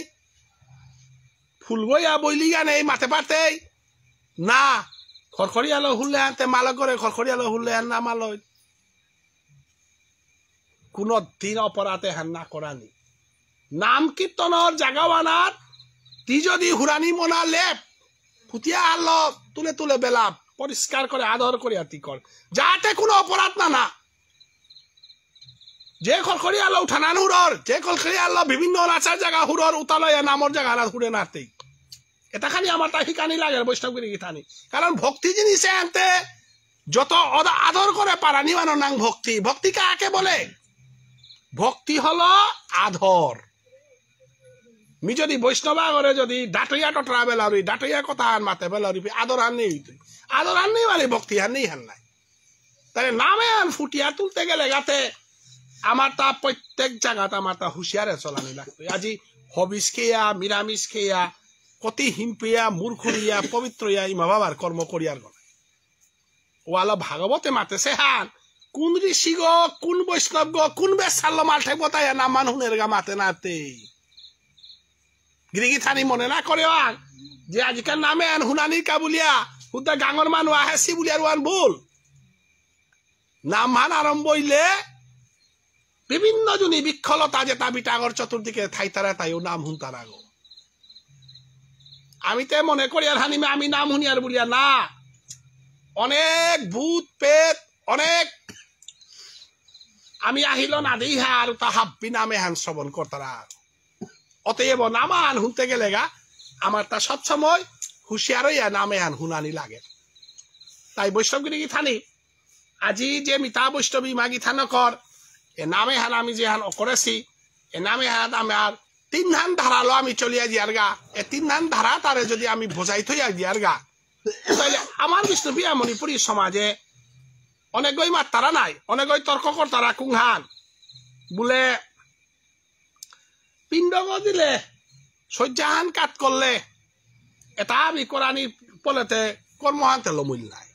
ফুল গইয়া বইলি গা নেই মাঠে পাতে না খড়খড়ি আলো হুললে আনতে মাল করে খড়খড়ি আলো হুললে আন না মালয় কোন দিন অপরাধে হান না করানি নাম কীর্তনের জাগাওয়ানার তি যদি হুরানি মনা লেপ ফুটিয়া আলো তুলে তুলে বেলা পরিষ্কার করে আদর করে আতি কর যাতে কোনো অপরাধ না না যে খড়খড়ি আলো উঠানান হুরর যে খড়খড়ি আলো বিভিন্ন নাচার জায়গা হুরর উতালয়া নামর জায়গা না হুরে নাতেই এটা খালি আমার তা হিকানি লাগে বৈষ্ণবগিরি গীতানি কারণ ভক্তি জিনিসে আনতে যত আদর করে পারানি মানো নাং ভক্তি ভক্তি কাকে বলে ভক্তি হলো আধর মি যদি বৈষ্ণবা করে যদি ডাটইয়া টটরা বেলারি ডাটইয়া কথা আন মাতে বেলারি আদর আন নেই আদর আন নেই মানে ভক্তি আন নেই হান নাই তাহলে নামে আন ফুটিয়া তুলতে গেলে গাতে আমার তা প্রত্যেক জায়গাতে আমার তা হুঁশিয়ারে চলানি লাগতো আজি হবিস খেয়া নিরামিষ খেয়া কতি হিম্পিয়া মূর্খুরিয়া পবিত্রইয়া ইমা বাবার কর্ম করিয়ার গনায় ওয়ালা ভাগবতে মাতেছে হান কোন ঋষি গো কোন বৈষ্ণব গো কোন বেসাল্য মালঠে বতায় না মানুষের গা মাতে নাতে গিরিগি থানি মনে না করে যে আজিকাল নামে আন হুনানি কাবুলিয়া হুদা গাঙর মানুষ আহেসি বুলিয়ার ওয়ান ভুল নাম মান আরম্ভ হইলে বিভিন্ন জনী বিক্ষলতা যে তা বিটাগর চতুর্দিকে থাই তারা তাইও নাম হুন তারা গো আমি তে মনে করি আর হানিমে আমি নাম হুনিয়ার বুলিয়া না অনেক ভূত পেট অনেক আমি আহিল না দেই হা আর তা হাব্বি নামে হান শ্রবণ করতারা অতএব নামা আন হুনতে গেলে গা আমার তা সবসময় হুঁশিয়ারইয়া নামে আন হুনানি লাগে তাই বৈষ্ণবগিরি কি থানি আজি যে মিতা বৈষ্ণবী মাগি থান কর এ নামে হান আমি যে হান করেছি এ নামে হান আমার 3 ধান ধারালো আমি চলিয়া দিয়ার গা এ 3 ধান ধারা তারে যদি আমি বোঝাই থইয়া দিয়ার গা তাহলে আমার বিষ্ণুবী মণিপুরী সমাজে অনেকই মাত তারা নাই অনেকই তর্ক কর তারা কুংহান বলে পিণ্ড দিলে শয্যাহান কাট করলে এটা আমি কোরআনি পলেতে কর্মহান্তে লমুল নাই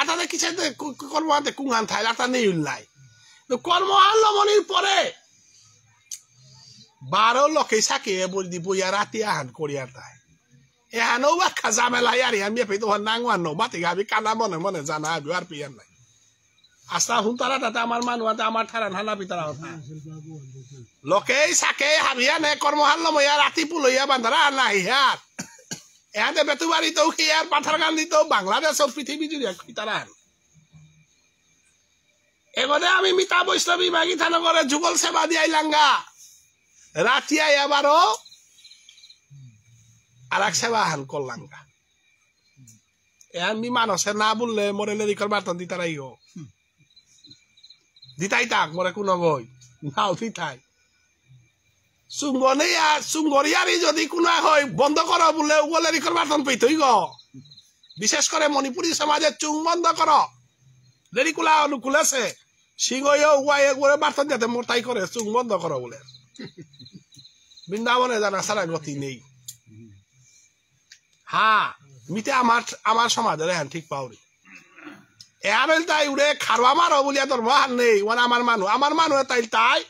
আটাতে কিছু কর্মহান্তে কুংহান থাইলে আটা নেই নাই কর্মহান লমনির পরে 12 লোকে সাকে বল দি বইয়া রাতি আহান করিয়ার তাই এহানো বা খাজা মেলাই আর আমি পেতো নাংওয়ান নো বাতি গাবি কানা মনে মনে জানা আর পিয়ার নাই আস্তা হুন তারা তাতে আমার মানুয়াতে আমার ঠারা হানা পিতারা কথা লোকে সাকে হাবিয়া নে কর্মহান লমইয়া রাতি পুলইয়া বান্ধারা না হিয়ার এহাতে বেতুবাড়ি তো হিয়ার পাথার গান্ধী তো বাংলাদেশ পৃথিবী জুড়ে পিতারা এগোদে আমি মিতা বৈষ্ণবী মাগি থান করে যুগল সেবা দিয়াই লাঙ্গা রাতিয়া এবারও আর এক সেবা হান করলাঙ্গা আমি মানুষে না বললে মরে লেরিকর বার্তন দিতারাই হো দিতাই তাক মরে কোন বই নাও দিতাই চুঙ্গরিয়ারি যদি কোন হয় বন্ধ করো বললে ও লেরিকর বার্তন পেতই গ বিশেষ করে মণিপুরী সমাজে চুং বন্ধ করো লেরিকুলা অনুকূলেছে সিংহয় উয়াই করে বার্তন যাতে মোটাই করে চুং বন্ধ করো বলে বৃন্দাবনে জানা সারা গতি নেই হ্যাঁ মিতে আমার সমাজের এখন ঠিক পাওরি এর তাই উড়ে খারবা মারো বলিয়া তোর মহান নেই ওরা আমার মানুষ তাই তাই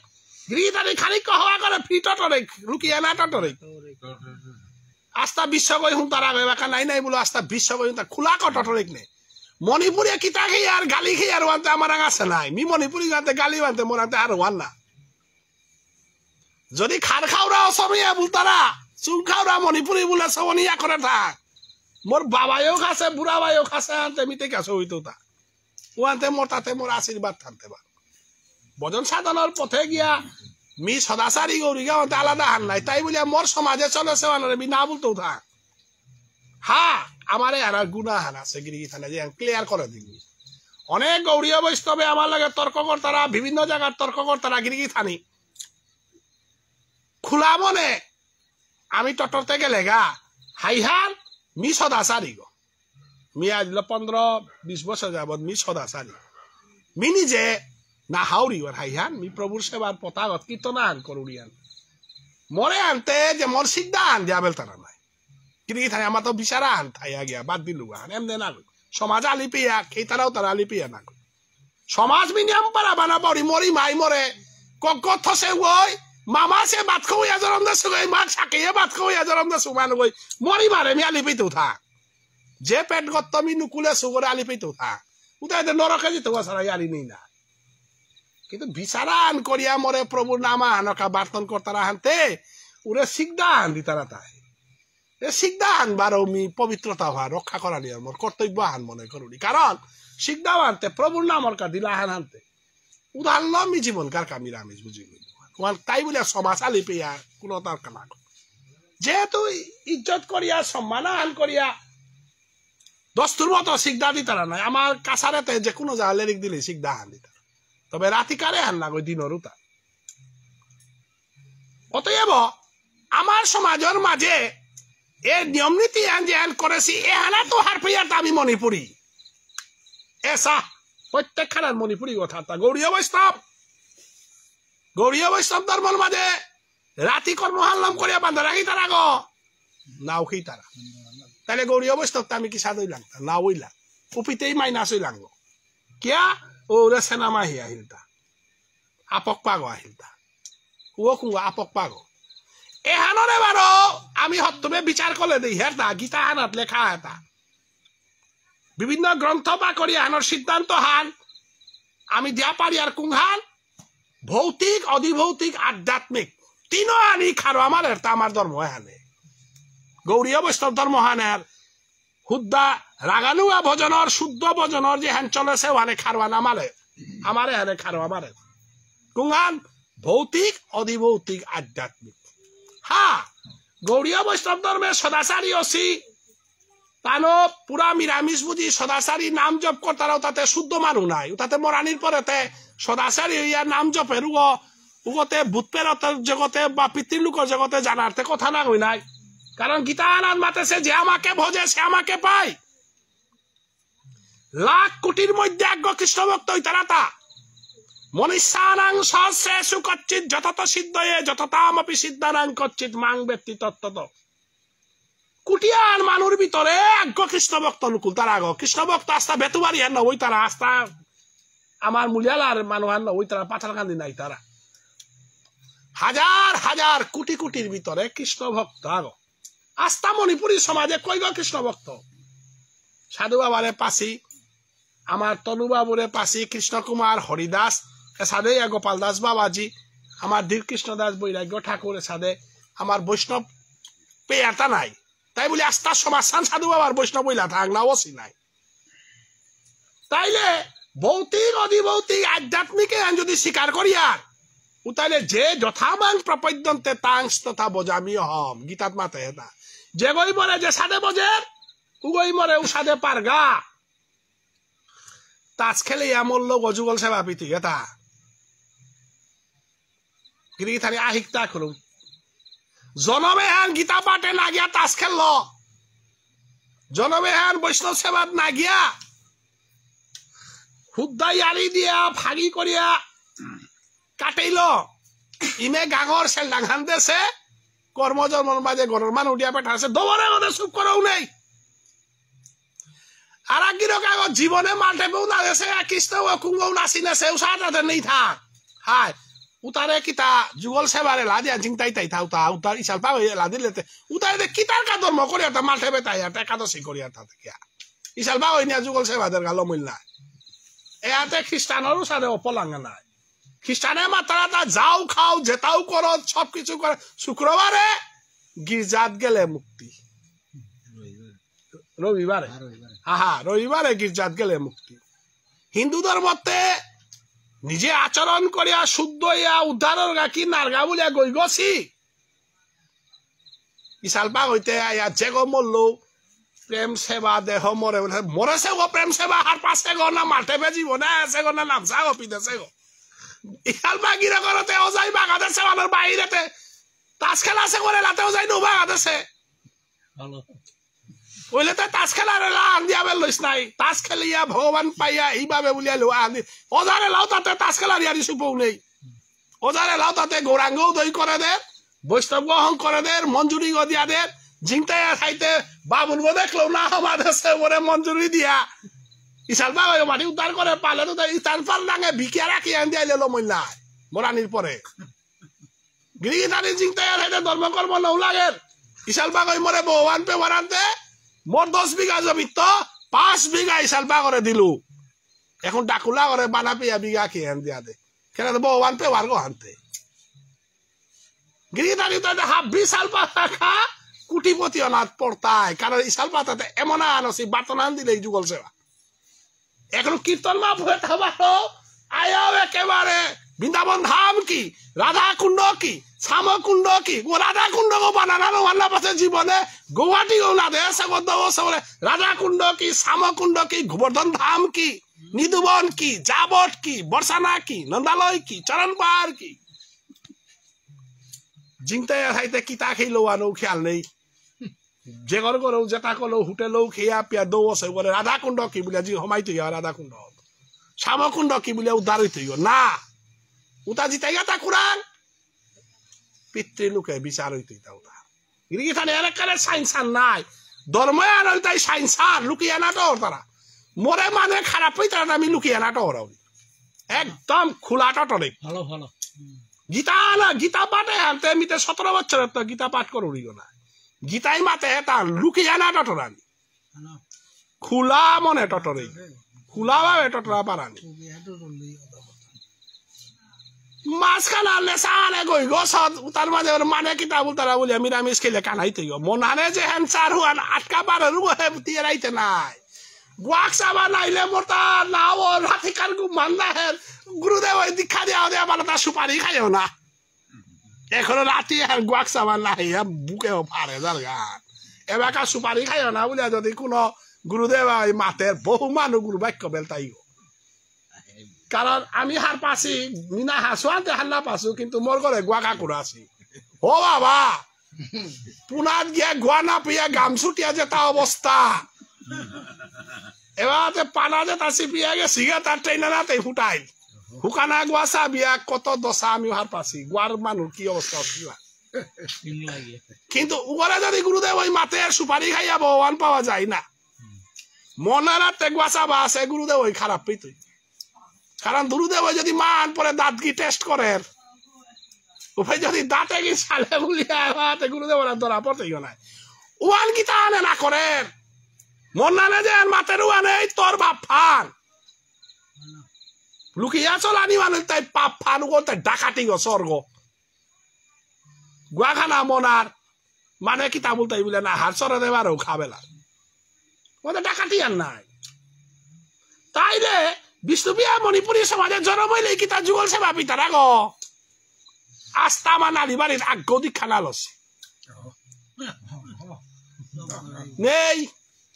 গৃহীতারি খানিক হওয়া করে ফি টটরে লুকিয়ে না টটরে আস্তা বিশ্ব গই হুঁ তারা বেকা নাই নাই বলো আস্তা বিশ্ব গই হুঁ খোলা কটটরে নে মণিপুরে কিতা খেয়ে আর গালি খেয়ে আর ওয়ানতে আমার আছে নাই মি মণিপুরি গাতে গালি বানতে মোরাতে আর ওয়ান না যদি খার খাওরা অসমীয়া বুলতারা চুং খাওরা মণিপুরি বলে সবনিয়া করে থাক মোর বাবায়ও খাসে বুড়া ভাইও খাসে আনতে মিতে কাছে হইতো তা ও আনতে মোর তাতে মোর আশীর্বাদ থাকতে পার ভজন সাধনের পথে গিয়া মি সদাচারী গৌরীগা আনতে আলাদা হান নাই তাই বলিয়া মোর সমাজে চলেছে বি না বলতো থাক হ্যাঁ আমারে আর গুণা হান আছে গিরিগি থানা যে ক্লিয়ার করে দিন অনেক গৌরীয় বৈষ্ণবে আমার লাগে তর্ক করতারা বিভিন্ন জায়গার তর্ক করতারা গিরিগি থানি খোলা মনে আমি টটরতে গেলে গা হাইহান মি সদাচারী গো মি আজ 15-20 বছর যাবৎ মি সদাচারী মি নিজে না হাওরি ওর হাইহান মি প্রভুর সেবার পতাগত কীর্তনান করুড়িয়ান মরে আনতে যে মোর সিদ্ধা আন যাবেল তারা নাই কিন্তু থাই আমার তো বিচারা আন থাইয়া গিয়া বাদ দিলু আন এমনি না সমাজ আলি পিয়া খেই তারাও তারা আলি পিয়া না সমাজ মিনিয়াম পারা বানা পড়ি মরি মাই মরে কত সে ওই মামা সে বাত খাওয়াই আজরম দা সুগাই মাক সাকিয়ে বাত খাওয়াই আজরম দা সুমান গই মরি মারে মি আলি পিতে উঠা যে পেট গত্ত মি নুকুলে সুগরে আলি পিতে উঠা উঠা নরকে যেতে সারা আলি নেই না কিন্তু বিচারা আন করিয়া মরে প্রভুর নামা আনকা বার্তন করতারা হানতে উরে সিগদা আন দিতারা তাই এ সিগদা আন বারো মি পবিত্রতা হওয়া রক্ষা করা নিয়ে মোর কর্তব্য আন মনে করুনি কারণ সিগদা আনতে প্রভুর নামর কা দিলা হান আনতে উদাহরণ মি জীবনকার কা নিরামিষ বুঝি তাই বলে সমাজ আলি পেয়া কোনো তার কানা যেহেতু ইজ্জত করিয়া সম্মান আন করিয়া দস্তুর মতো সিগদা দিতারা নাই আমার কাছারেতে যে কোনো জায়গা লেরিক দিলে সিগদা হান দিতারা তবে রাতি কারে হান না গই দিনর উতা অতএব আমার সমাজের মাঝে এ নিয়ম নীতি আন যে আন করেছি এ হানা তো হার পেয়াটা আমি মণিপুরি এসা প্রত্যেক খানার মণিপুরি কথা তা গৌরীয় বৈষ্ণব ধর্মের মাঝে রাতি কর্ম হাল্লাম করিয়া বান্ধা রাখি তারা গো নাও খেই তারা তাহলে গৌরীয় বৈষ্ণব আমি কি সাদইলাম না ওইলা উপিতেই মাইনাস হইলাম গো কিয়া ওরে সেনামা হি আহিলতা আপক পাগো আহিলতা ও কুঙ্গ আপক পাগো এহানরে বারো আমি হত্তবে বিচার করলে দেই হেরতা গীতা হানাত লেখা হেতা বিভিন্ন গ্রন্থ বা করি হানোর সিদ্ধান্ত হান আমি দিয়া পারি আর কুংহান ভৌতিক অধিভৌতিক আধ্যাত্মিক তিনও আনি খারো আমার আমার ধর্ম হানে গৌরীয় বৈষ্ণব ধর্ম হানের হুদ্দা রাগানুয়া ভজনের শুদ্ধ ভজনের যে হ্যান চলেছে ওখানে খারওয়ান আমারে হানে খারো আমারে কুঙ্গান ভৌতিক অধিভৌতিক আধ্যাত্মিক হ্যাঁ গৌরীয় বৈষ্ণব ধর্মের সদাচারী অসি তানো পুরা নিরামিষ বুঝি সদাচারী নাম জপ করতারাও তাতে শুদ্ধ মানুষ নাই তাতে মরানির পরেতে সদাচারী হইয়া নাম জপের উগতে ভূত প্রেরতের জগতে বা পিতৃলোকের জগতে জানারতে কথা না হই নাই কারণ গীতা আনান মাতেছে যে আমাকে ভজে সে আমাকে পায় লাখ কোটির মধ্যে আজ্ঞ কৃষ্ণ ভক্ত তারা তা মনীষানাং সহস্রেষু কচ্চিৎ যতত সিদ্ধয়ে যততামপি সিদ্ধানাং কচ্চিৎ মাং ব্যক্তি তত্ত্বত কুটিয়ান মানুর ভিতরে আজ্ঞ কৃষ্ণ ভক্ত অনুকূল তারা আগ কৃষ্ণ ভক্ত আস্থা বেতুবাড়ি হেন ওই তারা আস্থা আমার মুলিয়ালার মানুষ হেন ওই তারা পাথারকান্দি নাই তারা হাজার হাজার কোটি কোটির ভিতরে কৃষ্ণ ভক্ত আগ আস্থা মণিপুরী সমাজে কই গো কৃষ্ণ ভক্ত সাধু বাবারে পাশি আমার তনুবাবুরে পাশি কৃষ্ণ কুমার হরিদাস সাধে গোপাল দাস বাবাজি আমার ধীরকৃষ্ণ দাস বৈরাগ্য ঠাকুর সাধে আমার বৈষ্ণব পেয়ারটা নাই তাই বলে আস্থার সমাজ সাধু বাবার বৈষ্ণব বইলা থাক না ওসি নাই তাইলে ভৌতিক অধিভৌতিক আধ্যাত্মিকে যদি স্বীকার করি আর তাইলে যে যথামাং প্রপদ্যন্তে তাংস তথা বজামি হম গীতাত মাতে হেতা যে গই মরে যে সাদে বজের উগই মরে উ সাদে পারগা তাস খেলে মরল যুগল সেবা পিতি এটা গিরি থানি আহিকতা করুন জনমে হ্যান গীতা পাঠে না গিয়া তাস খেলল জনমে হ্যান বৈষ্ণব সেবাত না গিয়া হুদ্দাই আড়ি দিয়া ভাগি করিয়া কাটাইল ইমে গাঙর সেল ডাঙান দেশে কর্মজন্মর মাঝে গরর মান উঠিয়া পেঠাছে দবরে ওদের চুপ করেও নেই আর গিরক আগত জীবনে মাল্টেবেও না দেশে কৃষ্ণও কুঙ্গও নাচিনেছে উসাতে নেই থাক হায় উতারে কিতা যুগল সেবারে লাদিয়া জিংতাই তাই থা উতা উতার ইসাল পাবে লাদিলেতে উতারে কিতার কা ধর্ম করিয়া তা মাল্টেবে তাই আর একাদশী করিয়া তা কিয়া ইসাল পাবে নিয়া যুগল সেবাদের গালো মিল নাই এতে খ্রিস্টানেরও সাথে অপলাঙ্গা নাই খ্রিস্টানের মাতারা তা যাও খাও যেটাও করো সবকিছু করে শুক্রবারে গির্জাত গেলে মুক্তি রবিবারে রবিবারে গির্জাত গেলে মুক্তি হিন্দু ধর্মতে নিজে আচরণ করিয়া শুদ্ধ ইয়া উদ্ধারের গাকি নারগা বলিয়া গই গছি ইসালপা হইতে আয়া যেগ মরল প্রেম সেবা দেহ মরে মরেছে গো প্রেম সেবা হার পাশে গো না মাঠে বেজিব না আছে গো না নামসা গো পিদেছে গো ইসালপা গিরা করতে ও যাই বাগাদেছে আমার বাইরেতে তাস খেলা আছে করে লাতেও যাই নো বাগাদেছে ওইলে তো তাস খেলার লান দিয়া বেল লইস নাই তাস খেলিয়া ভগবান পাইয়া এইভাবে বলিয়া লো আনি ওজারে লাও তাতে তাস খেলার ইয়ারি সুপৌ নেই ওজারে লাও তাতে গৌরাঙ্গও দই করে দে বৈষ্ণব গ্রহণ করে দে মঞ্জুরি গো দিয়া দে জিংতে খাইতে বাবুল গো দেখলো না আমাদেশে ওরে মঞ্জুরি দিয়া ইসাল বা মাটি উদ্ধার করে পালে তো ইসাল পাল ডাঙে ভিকিয়া রাখি আন দিয়া লেলো মইলা মরানির পরে গিরি তানি জিংতে খাইতে ধর্ম কর্ম নৌ লাগে ইসাল বা মরে ভগবান পে মরানতে মোর 10 বিঘা জমি তো 5 বিঘা ইসাল বা করে দিলু এখন ডাকুলা করে বানা পেয়া বিঘা কি আন দিয়া দে কেন ভগবান পে ওয়ার গো আনতে গিরি তানি তো হাফ বিশাল পাখা কুটিপতি অনাথ পড়তায় কারণ ইসাল পাতাতে এমন আনসি বাতনান দিলে যুগল সেবা এখন কীর্তন মা ভয়ে থাকো আয়াও একেবারে বৃন্দাবন ধাম কি রাধা কুণ্ড কি শ্যাম কুণ্ড কি রাধা কুণ্ড গো বানানো মান্না পাশে জীবনে গৌহাটি গো না দেশে বলে রাধা কুণ্ড কি শ্যাম কুণ্ড কি গোবর্ধন ধাম কি নিধুবন কি যাবট কি বর্ষানা কি নন্দালয় কি চরণ পাহাড় কি জিংতে খাইতে কিতা খেলো আনো খেয়াল নেই যে ঘর করো যেটা করলো হোটেলও খেয়া পিয়া দৌ আছে বলে রাধা কুণ্ড কি বলে জি সমাই তৈরি রাধা কুণ্ড শ্যাম কুণ্ড কি বলে উদ্ধারিত তৈরি না উতা জিতাই তা কুরান পিতৃ লোকে বিচার হইতে উতা গিরিখানে এলাকার সাইন্সান নাই ধর্মে আনাল তাই সাইন্সান লুকিয়ে না তো তারা মরে মানে খারাপ হই তারা আমি লুকিয়ে না তো একদম খোলা টটরে ভালো ভালো গীতা না গীতা পাঠে আনতে মিতে 17 বছরের তো গীতা পাঠ করিও না গীতাই মাতে তা লুকিয়ে না টটরানি খোলা মনে টটরে খোলা ভাবে টটরা পারানি মাঝখানে আনলে সানে গই গছত তার মাঝে মানে কিতাব তারা বলে নিরামিষ খেলে কানাইতে মনানে যে হ্যান্সার হুয়ান আটকা পারে রুহে দিয়ে রাইতে নাই গুয়াক সাবা নাইলে মোরতা নাও রাধিকার গু মান্না হের গুরুদেব দীক্ষা দেওয়া দেওয়া মানে তার সুপারি খাইও না এখনো রাতি আর গুয়াক সাবা নাই বুকেও পারে যার গান এবাকা সুপারি খাইও না বলে যদি কোনো গুরুদেব মাতের বহু মানুষ গুরু বাক্য বেলতাইও কারণ আমি হার পাছি মিনা হাসু আনতে হাল্লা পাসু কিন্তু মোর ঘরে গুয়াকা করে আছি ও বাবা পুনাত গিয়া গুয়া না পিয়া গাম ছুটিয়া যেটা অবস্থা এবার পানা যেটা চিপিয়া গেছি তার ট্রেনে নাতে ফুটাইল হুকানা গুয়া চাবিয়া কত দশা আমি হার পাছি গুয়ার মানুষ কি অবস্থা কিন্তু উপরে যদি গুরুদেব ওই মাতে সুপারি খাইয়া ভগবান পাওয়া যায় না মনে রাতে গুয়া চাবা আছে গুরুদেব ওই খারাপ পেতে কারণ গুরুদেব যদি মান পরে দাঁত কি টেস্ট করে উপায় যদি দাঁতে কি চালে বলিয়া গুরুদেব ধরা পড়তে নাই ওয়ান গীতা আনে না করেন মন নানে যে মাতের ওয়ানে তোর বাপ ফান লুকিয়া চলানি মানে তাই পাপ ফান তাই ডাকাতি গো স্বর্গ গুয়াখানা মনার মানে কিতা বলতে বলে না হার চরে দেবারও খাবেলা ওদের ডাকাতি আর নাই তাইলে বিষ্ণুপিয়া মণিপুরী সমাজের জন্ম হইলে কি তার যুগল সেবা পিতারা গো আস্তা মা নারী বাড়ির আগ্য দীক্ষা না লসে নেই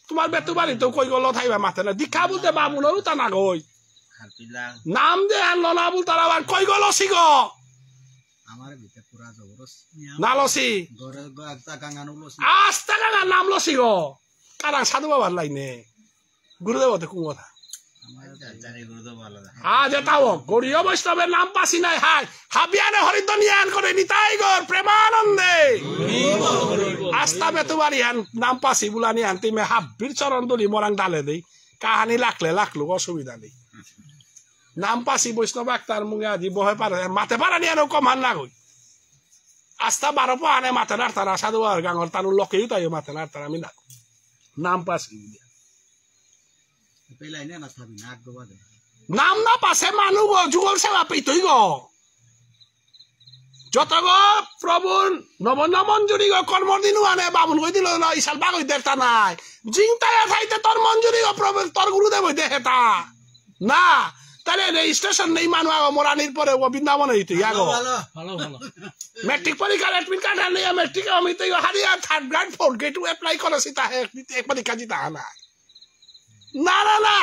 তোমার বেতু বাড়ি তো কই গেল থাইবা মাতে না দীক্ষা বলতে বামুনরও তা না গই নাম দে আনলো না বল তারা আবার কই গেল সিগ আমার ভিতরে পুরা জবরদস্ত না লসি গরে গা গাঙ্গানো লসি আস্তা গাঙ্গা নাম লসি গো কারণ সাধু বাবার লাইনে গুরুদেব তো কোন কথা যেতাও গৌরীয় বৈষ্ণবের নাম পাসি নাই হাই হাবিয়ানে হরিদ্বনিয়ান করে নিতাই গর প্রেমানন্দে আস্তা বেতুবারি হান নাম পাসি বুলানি হান তিমে হাব্বির চরণ দলি মরাং ডালে দেই কাহানি লাখলে লাখলু অসুবিধা নেই নাম পাসি বৈষ্ণব আক্তার মুগে আজি বহে পারে মাতে পারা নিয়ে কম হান না গই আস্তা 12 পানে মাতে নার তারা সাধু বাবার গাঙ্গর তানু লোকেই তাই মাতে নার তারা আমি না নাম পাসি পেলাই না না থাবি নাক গোবা দে নাম না পাশে মানু গো যুগল সেবা পেতই গো যত গো প্রভুর নবমঞ্জুরি গো কর্মদিনু আনে বামুন কই দিল না ইসাল বাগই দেরতা নাই জিংতায়া থাইতে তোর মঞ্জুরি গো প্রভু তোর গুরুদেব হইতে হেতা না তাহলে রেজিস্ট্রেশন নেই মানু আগো মোরানির পরে ও বৃন্দাবন হইতে আগো ভালো ভালো মেট্রিক পরীক্ষা এডমিট কার্ড আনি মেট্রিক আমি তো হারিয়া 3rd grade 4th grade apply করেছি তা এক পরীক্ষা জিতা না না না না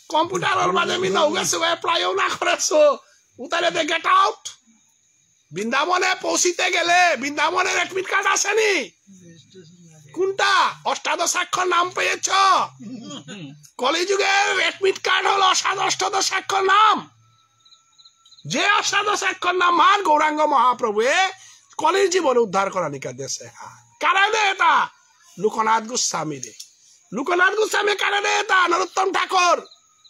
কম্পিউটারের মাঝে মি নৌ গেছো এপ্লাইও না করেছো উতারে দে গেট আউট বৃন্দাবনে পৌঁছিতে গেলে বৃন্দাবনের এডমিট কার্ড আসেনি কোনটা অষ্টাদশাক্ষর নাম পেয়েছ কলিযুগের এডমিট কার্ড হলো অষ্টাদশাক্ষর নাম যে অষ্টাদশাক্ষর নাম মান গৌরাঙ্গ মহাপ্রভু কলির জীবন উদ্ধার করা নিকা দেশে কারণে এটা লোকনাথ গোস্বামী রে লোকনাথ গোস্বামী কারণে এটা নরোত্তম ঠাকুর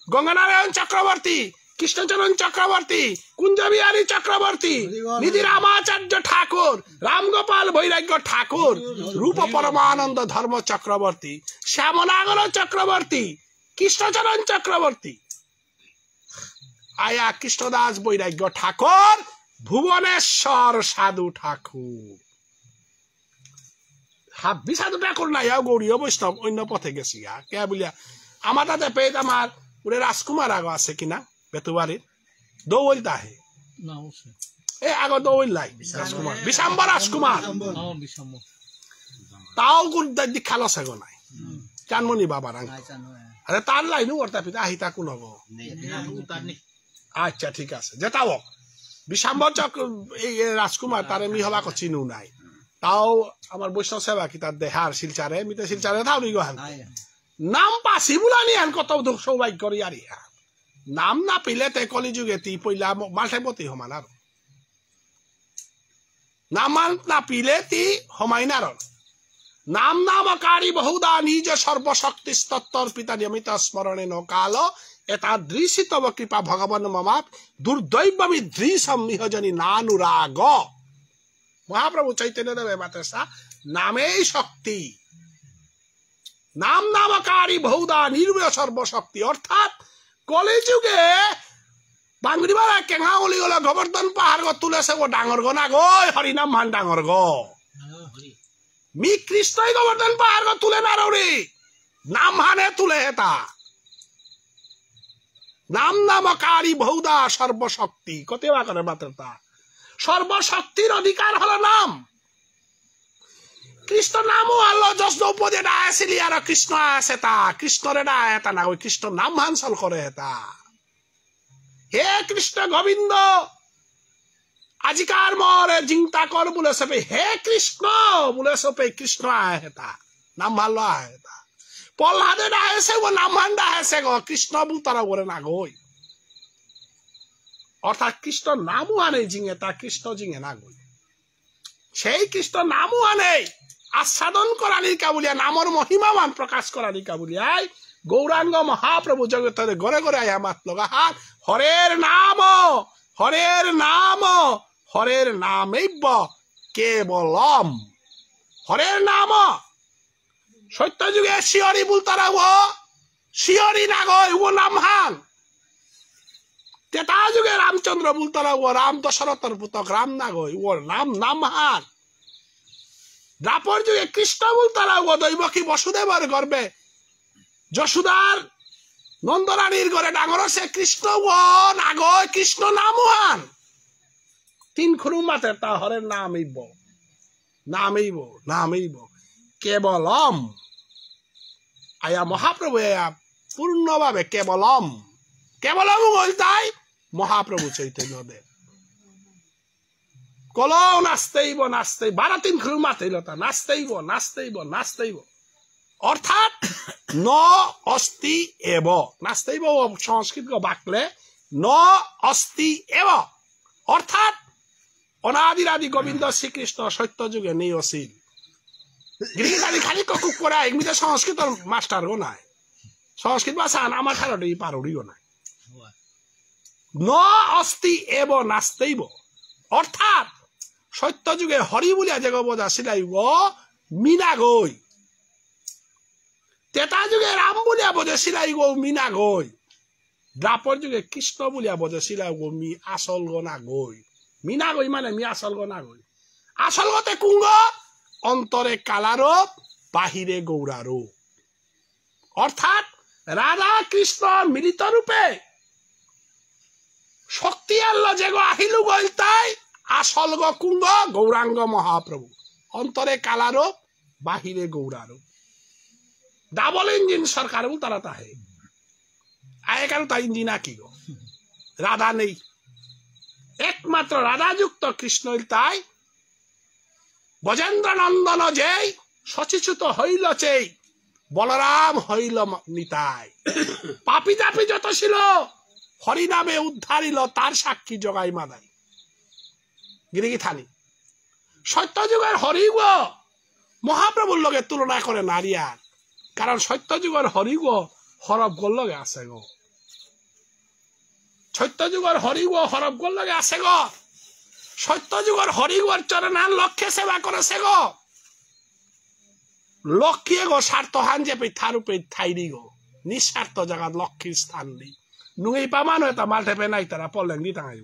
গঙ্গানারায়ণ চক্রবর্তী কৃষ্ণচরণ চক্রবর্তী কুঞ্জবিহারী চক্রবর্তী নিধি রামাচার্য ঠাকুর রামগোপাল বৈরাগ্য ঠাকুর রূপ পরমানন্দ ধর্ম চক্রবর্তী শ্যামনাগর চক্রবর্তী কৃষ্ণচরণ চক্রবর্তী আয়া কৃষ্ণদাস বৈরাগ্য ঠাকুর ভুবনেশ্বর সাধু ঠাকুর হাব্বি সাধু ঠাকুর নাই গৌরীয় বৈষ্ণব অন্য পথে গেছি কে বলিয়া আমার তাতে পেট আমার ওরে রাজকুমার আগো আছে কিনা বেতুবাড়ির দৌল তাহে এ আগো দৌল লাই রাজকুমার বিশাম্বর রাজকুমার তাও গুরুদার দীক্ষা লসে গো নাই চানমণি বাবার আরে তার লাইনু ওরতা পিতা আহিতা কোন গো আচ্ছা ঠিক আছে যেতাও বিশাম্বর চক্র এই রাজকুমার তারে মি হবা চিনু নাই তাও আমার বৈষ্ণব সেবা কি তার দেহার শিলচারে মিতে শিলচারে তাও নি গো নাম পাসি বুলানি আন কত দুঃখ সৌভাগ্য করি আর ইহা নাম না পিলে তে কলিযুগে তি পইলা মাল্টাইপতি সমান আর নাম না পিলে তি সমাইনার নাম নামকারী বহুদা নিজ সর্বশক্তি তত্ত্বর পিতা নিয়মিত স্মরণে নকাল এটা দৃশিতব কৃপা ভগবান মমা দুর্দৈবমী দৃশম নিহজনী নানুরাগ মহাপ্রভু চৈতন্য দেবে মাতেসা নামেই শক্তি নাম নামকারী বহুদা নির্ময় সর্বশক্তি অর্থাৎ কলিযুগে বাংরিবালা কেঙা উলি গলে গোবর্ধন পাহাড় গো তুলেছে গো ডাঙর গো না গো হরিনাম মান ডাঙর গো মি কৃষ্ণই গোবর্ধন পাহাড় গো তুলে না রে নাম হানে তুলে হেতা নাম নামকারী বহুদা সর্বশক্তি কতেবা করে মাত্রতা সর্বশক্তির অধিকার হলো নাম কৃষ্ণ নামও আল্লাহ যশ দ্রৌপদী ডায়াছিলি আর কৃষ্ণ আছে তা কৃষ্ণরে ডায় এটা না ওই কৃষ্ণ নাম হানসল করে এটা হে কৃষ্ণ গোবিন্দ আজিকার মরে জিংতা কর বলে সবে হে কৃষ্ণ বলে সবে কৃষ্ণ আয় এটা নাম ভালো আয় এটা প্রহ্লাদে ডায়াছে ও নাম হান ডায়াছে গো কৃষ্ণ বল তারা বলে না গই অর্থাৎ কৃষ্ণ নামও আনে জিঙে তা কৃষ্ণ জিঙে না গই সেই কৃষ্ণ নামও আনে আস্বাদন করানিকা বলিয়া নামর মহিমামান প্রকাশ করানিকা বলিয়াই গৌরাঙ্গ মহাপ্রভু জগতের ঘরে ঘরে আয়া মাত লগা হাত হরের নামৈব কেবলম হরের নাম সত্য যুগে শিয়রি বুলতারা ও শিয়রি না গয় ও নাম হান তেতা যুগে রামচন্দ্র বুলতারা ও রাম দশরথর পুতক রাম না গয় ওর নাম হান দ্বাপর যুগে কৃষ্ণ বুলতারা ও দৈবকী বসুদেবর গর্বে যশোদার নন্দরানীর ঘরে ডাঙর সে কৃষ্ণ ও নাগয় কৃষ্ণ নামহান তিন খুরু মাতে তা হরের নামইব কেবলম আয়া মহাপ্রভু আয়া পূর্ণভাবে কেবলম বলতাই মহাপ্রভু চৈতন্যদেব কলো নাচতেইব 12 খুর মাতেইল তা নাচতেইব অর্থাৎ ন অস্তি এব নাচতেইব সংস্কৃত বাকলে ন অস্তি এব অর্থাৎ অনাদিরাদি গোবিন্দ শ্রীকৃষ্ণ সত্য যুগে নেই অসিল গিরিখালি খালি কুক করা এমনিতে সংস্কৃত মাস্টার গো নাই সংস্কৃত ভাষা আমার খারাপ পারুড়িও নাই ন অস্তি এব নাচতেইব অর্থাৎ সত্য যুগে হরি বলিয়া যে বজা সিলাইব মিনা গই তেতা যুগে রাম বলিয়া বজে সিলাইব মিনা গই দ্রাপর যুগে কৃষ্ণ বলিয়া বজে সিলাইব মি আসল গনা গই মিনা গই মানে মি আসল গনা গই আসল গতে কুঙ্গ অন্তরে কালারূপ বাহিরে গৌরারূপ অর্থাৎ রাধা কৃষ্ণ মিলিত রূপে শক্তি আল্লাহ যে আহিলু গইলতাই আসল গ কুঙ্গ গৌরাঙ্গ মহাপ্রভু অন্তরে কালারূপ বাহিরে গৌরারূপ ডাবল ইঞ্জিন সরকার তারা তাহে আয়েকার তা ইঞ্জিন কি গো রাধা নেই একমাত্র রাধাযুক্ত কৃষ্ণ তাই বজেন্দ্র নন্দন যেই সচিচুত হইল চেই বলরাম হইল নিতাই পাপি তাপি যত ছিল হরিনামে উদ্ধারিল তার সাক্ষী জগাই মাদাই গিরিগি থানি সত্য যুগের হরিগ মহাপ্রভুর লগে তুলনা করে নারিয়ার কারণ সত্য যুগের হরিগ হরব গোল লগে আছে গো সত্য যুগের হরিগ হরব গোল লগে আছে গো সত্য যুগের হরিগর চরণার লক্ষ্যে সেবা করেছে গো লক্ষ্যে গো স্বার্থহান যে থারূপে থাইরি গো নিঃস্বার্থ জায়গা লক্ষ্মীর স্থান দি নুই পামান হয়তো মাল্টে পেনাই তারা পড়লেন দি টাঙাই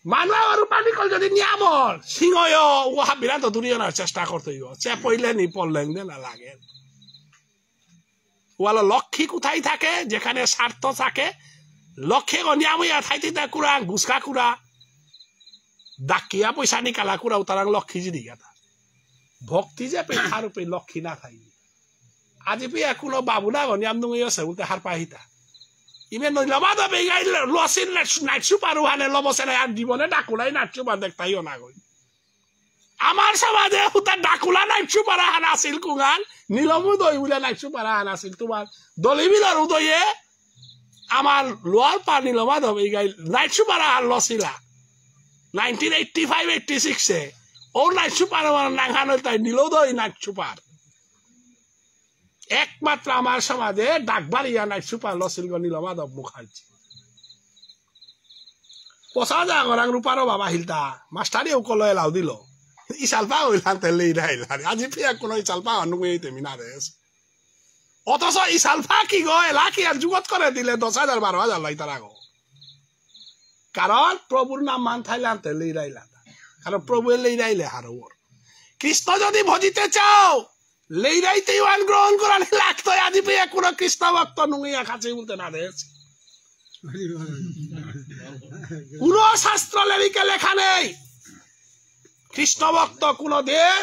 মানুষ রূপানি কল যদি নিয়ামর সিংহয় উহা বিরাট দূরিয়ে নেওয়ার চেষ্টা করতে চে পইলে নি পড়লেন না লাগে ওয়ালা লক্ষ্মী কোথায় থাকে যেখানে স্বার্থ থাকে লক্ষ্যে নিয়ামইয়া থাইতে কুড়া গুসকা কুড়া ডাকিয়া পয়সা নিকালা কুড়া তারা লক্ষ্মী যদি গেতা ভক্তি যে পেঠার উপে লক্ষ্মী না থাই আজি পে কোনো বাবু না নিয়াম নুই আছে উল্টে হার পাহিতা ইমেন লবা দবে গাই লসিন নাইট সুপার ওহানে লবসেনে আর জীবনে ডাকুলাই নাইট সুপার দেখতাইও না গই আমার সমাজে হুতা ডাকুলা নাইট সুপার হান আছিল কুগান নীলমুদয় বলে নাইট সুপার হান আছিল তোমার দলিবিলার উদয়ে আমার লোয়ার পানি লবা দবে গাই নাইট সুপার হান লসিলা 1985-86 ও নাইট সুপার নাঙ্গান তাই নীলদয় নাইট সুপার একমাত্র আমার সমাজে ডাকবাড়িয়া নাইট সুপার লসিল নীল মাধব মুখার্জি পচা জাগরাং রূপারো বাবা হিলতা মাস্টারি উকল এলাও দিল ইসালপা হইলাম তেলে আজি ফিয়া কোনো ইসালপা অনুগুই তেমিনা রেস অথচ ইসালপা কি গো এলা কি আর যুগত করে দিলে 10,000-12,000 লাই তারা গো কারণ প্রভুর নাম মান থাইলাম তেলে রাইলা কারণ প্রভু লেইরাইলে হারোর কৃষ্ণ যদি ভজিতে চাও লেইরাইতে ওয়ান গ্রহণ করার লাগতো আজি পেয়ে কোন কৃষ্ণ ভক্ত নুইয়া কাছে বলতে না দেশ কোন শাস্ত্র লেরিকে লেখা নেই কৃষ্ণ ভক্ত কোনদিন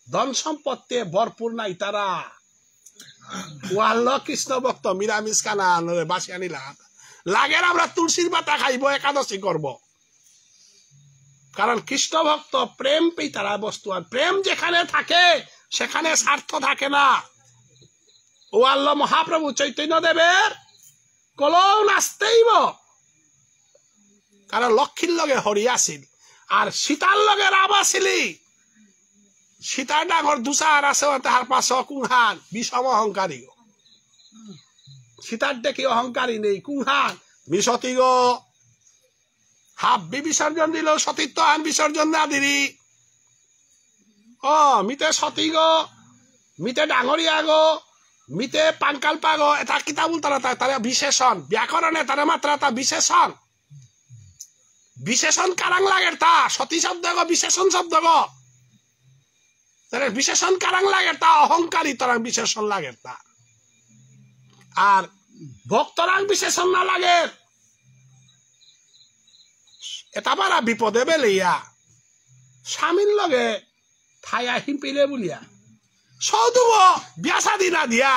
ধন সম্পত্তি ভরপুর নাই তারা ওয়াল্ল কৃষ্ণ ভক্ত মিরামিষ খানা বাসি আনিলা লাগে আমরা তুলসীর পাতা খাইব একাদশী করব কারণ কৃষ্ণ ভক্ত প্রেম পেয়ে তারা বস্তু আর প্রেম যেখানে থাকে সেখানে স্বার্থ থাকে না ও আল্লাহ মহাপ্রভু চৈতন্য দেবের কলও নাচতেইব কারণ লক্ষ্মীর লগে হরি আসিল আর সীতার লগে রাম আসিলি সীতার ডাঙর দুসার আছে তাহার পাশ কুহান বিষম অহংকারী সীতার দেখি অহংকারী নেই কুহান বিষতি গো হাব্বি বিসর্জন দিল সতীত্ব আন বিসর্জন না দিলি মিতে সতী গো মিতে ডাঙরিয়া গো মিতে পাঙ্কাল পাগো এটা কিতাবুল তারা বিশেষণ ব্যাকরণে তারা মাত্র তা বিশেষণ বিশেষণ কারাং লাগে তা সতী শব্দ গো বিশেষণ শব্দ গো তারা বিশেষণ কারাং লাগে তা অহংকারী তারা বিশেষণ লাগে তা আর ভক্তরাং বিশেষণ না লাগে এটা বারা বিপদে বেলিয়া স্বামীর লগে ঠাই আহিম পেলে বুলিয়া সৌদুব বিয়া শাদি না দিয়া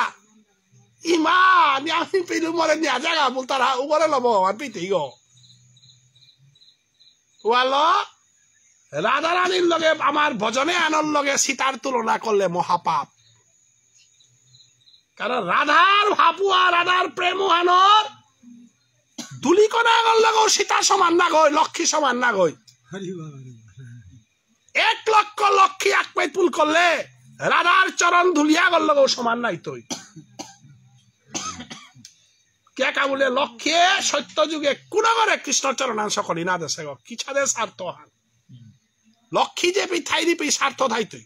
ইমান আহিম পেলু মরে নিয়া জায়গা বল তারা উপরে লব আর পিতেই গো ওয়াল রাধা রানীর লগে আমার ভজনে আনর লগে সীতার তুলনা করলে মহাপাপ কারণ রাধার ভাপুয়া রাধার প্রেম আনর দুলিকণা আগর লগেও সীতার সমান না গই লক্ষ্মী সমান না গই 1 লক্ষ লক্ষ্মী এক পাই পুল করলে রাধার চরণ ধুলিয়া গর লগেও সমান নাই তুই কে কাবুলে লক্ষ্মী সত্য যুগে কোন করে কৃষ্ণ চরণাংশ করি না দেশে গো কিছাদে স্বার্থ হান লক্ষ্মী যে পিঠাই দিবি স্বার্থ ধাই তুই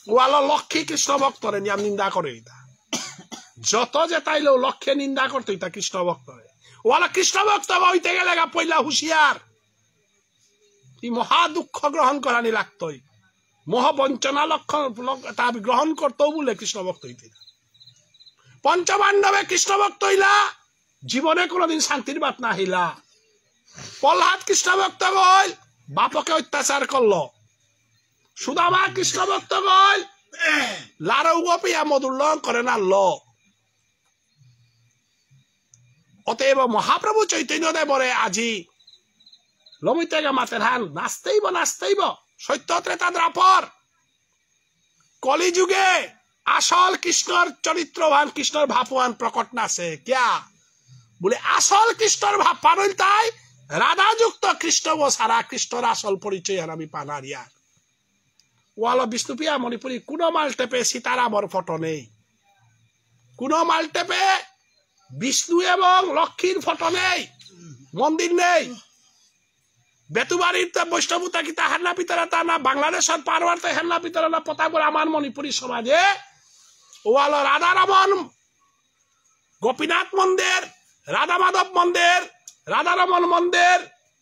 ওয়াল লক্ষ্মী কৃষ্ণ ভক্তরে নিয়াম নিন্দা করে এটা যত যে তাইলেও লক্ষ্যে নিন্দা করতো এটা কৃষ্ণ ভক্তরে ওয়ালা কৃষ্ণ ভক্ত হইতে গেলে পয়লা হুঁশিয়ার তুই মহা দুঃখ গ্রহণ করানি লাগতই মহাবঞ্চনা লক্ষণ তা গ্রহণ করতেও বলে কৃষ্ণ ভক্ত হইতে পঞ্চপাণ্ডবে কৃষ্ণ ভক্ত হইলা জীবনে কোনদিন শান্তির বাত না হইলা প্রহ্লাদ কৃষ্ণ ভক্ত গল বাপকে অত্যাচার করলো সুদামা কৃষ্ণ ভক্ত গল লারৌ গোপিয়া মধুল্লন করে না ল অতএব মহাপ্রভু চৈতন্য দেবরে আজি লমিতেগে মাতের হান নাচতেইব সত্য ত্রেতা দ্রাপর কলিযুগে আসল কৃষ্ণর চরিত্রবান কৃষ্ণর ভাপওয়ান প্রকট নাছে ক্যা বলে আসল কৃষ্ণর ভাব পানল তাই রাধাযুক্ত কৃষ্ণ ও সারা কৃষ্ণর আসল পরিচয় আর আমি পানারিয়া ওয়াল বিষ্ণুপ্রিয়া মণিপুরী কোন মাল টেপে সীতারামর ফটো নেই কোন মাল টেপে বিষ্ণু এবং লক্ষ্মীর ফটো নেই মন্দির নেই বেতুবাড়ির বৈষ্ণবতা কি হেন্না পিতরা তা না বাংলাদেশের পারওয়ারতে হেন্না পিতরা না পতা করে আমার মণিপুরী সমাজে ওয়াল রাধারমন গোপীনাথ মন্দির রাধা মাধব মন্দির রাধারমন মন্দির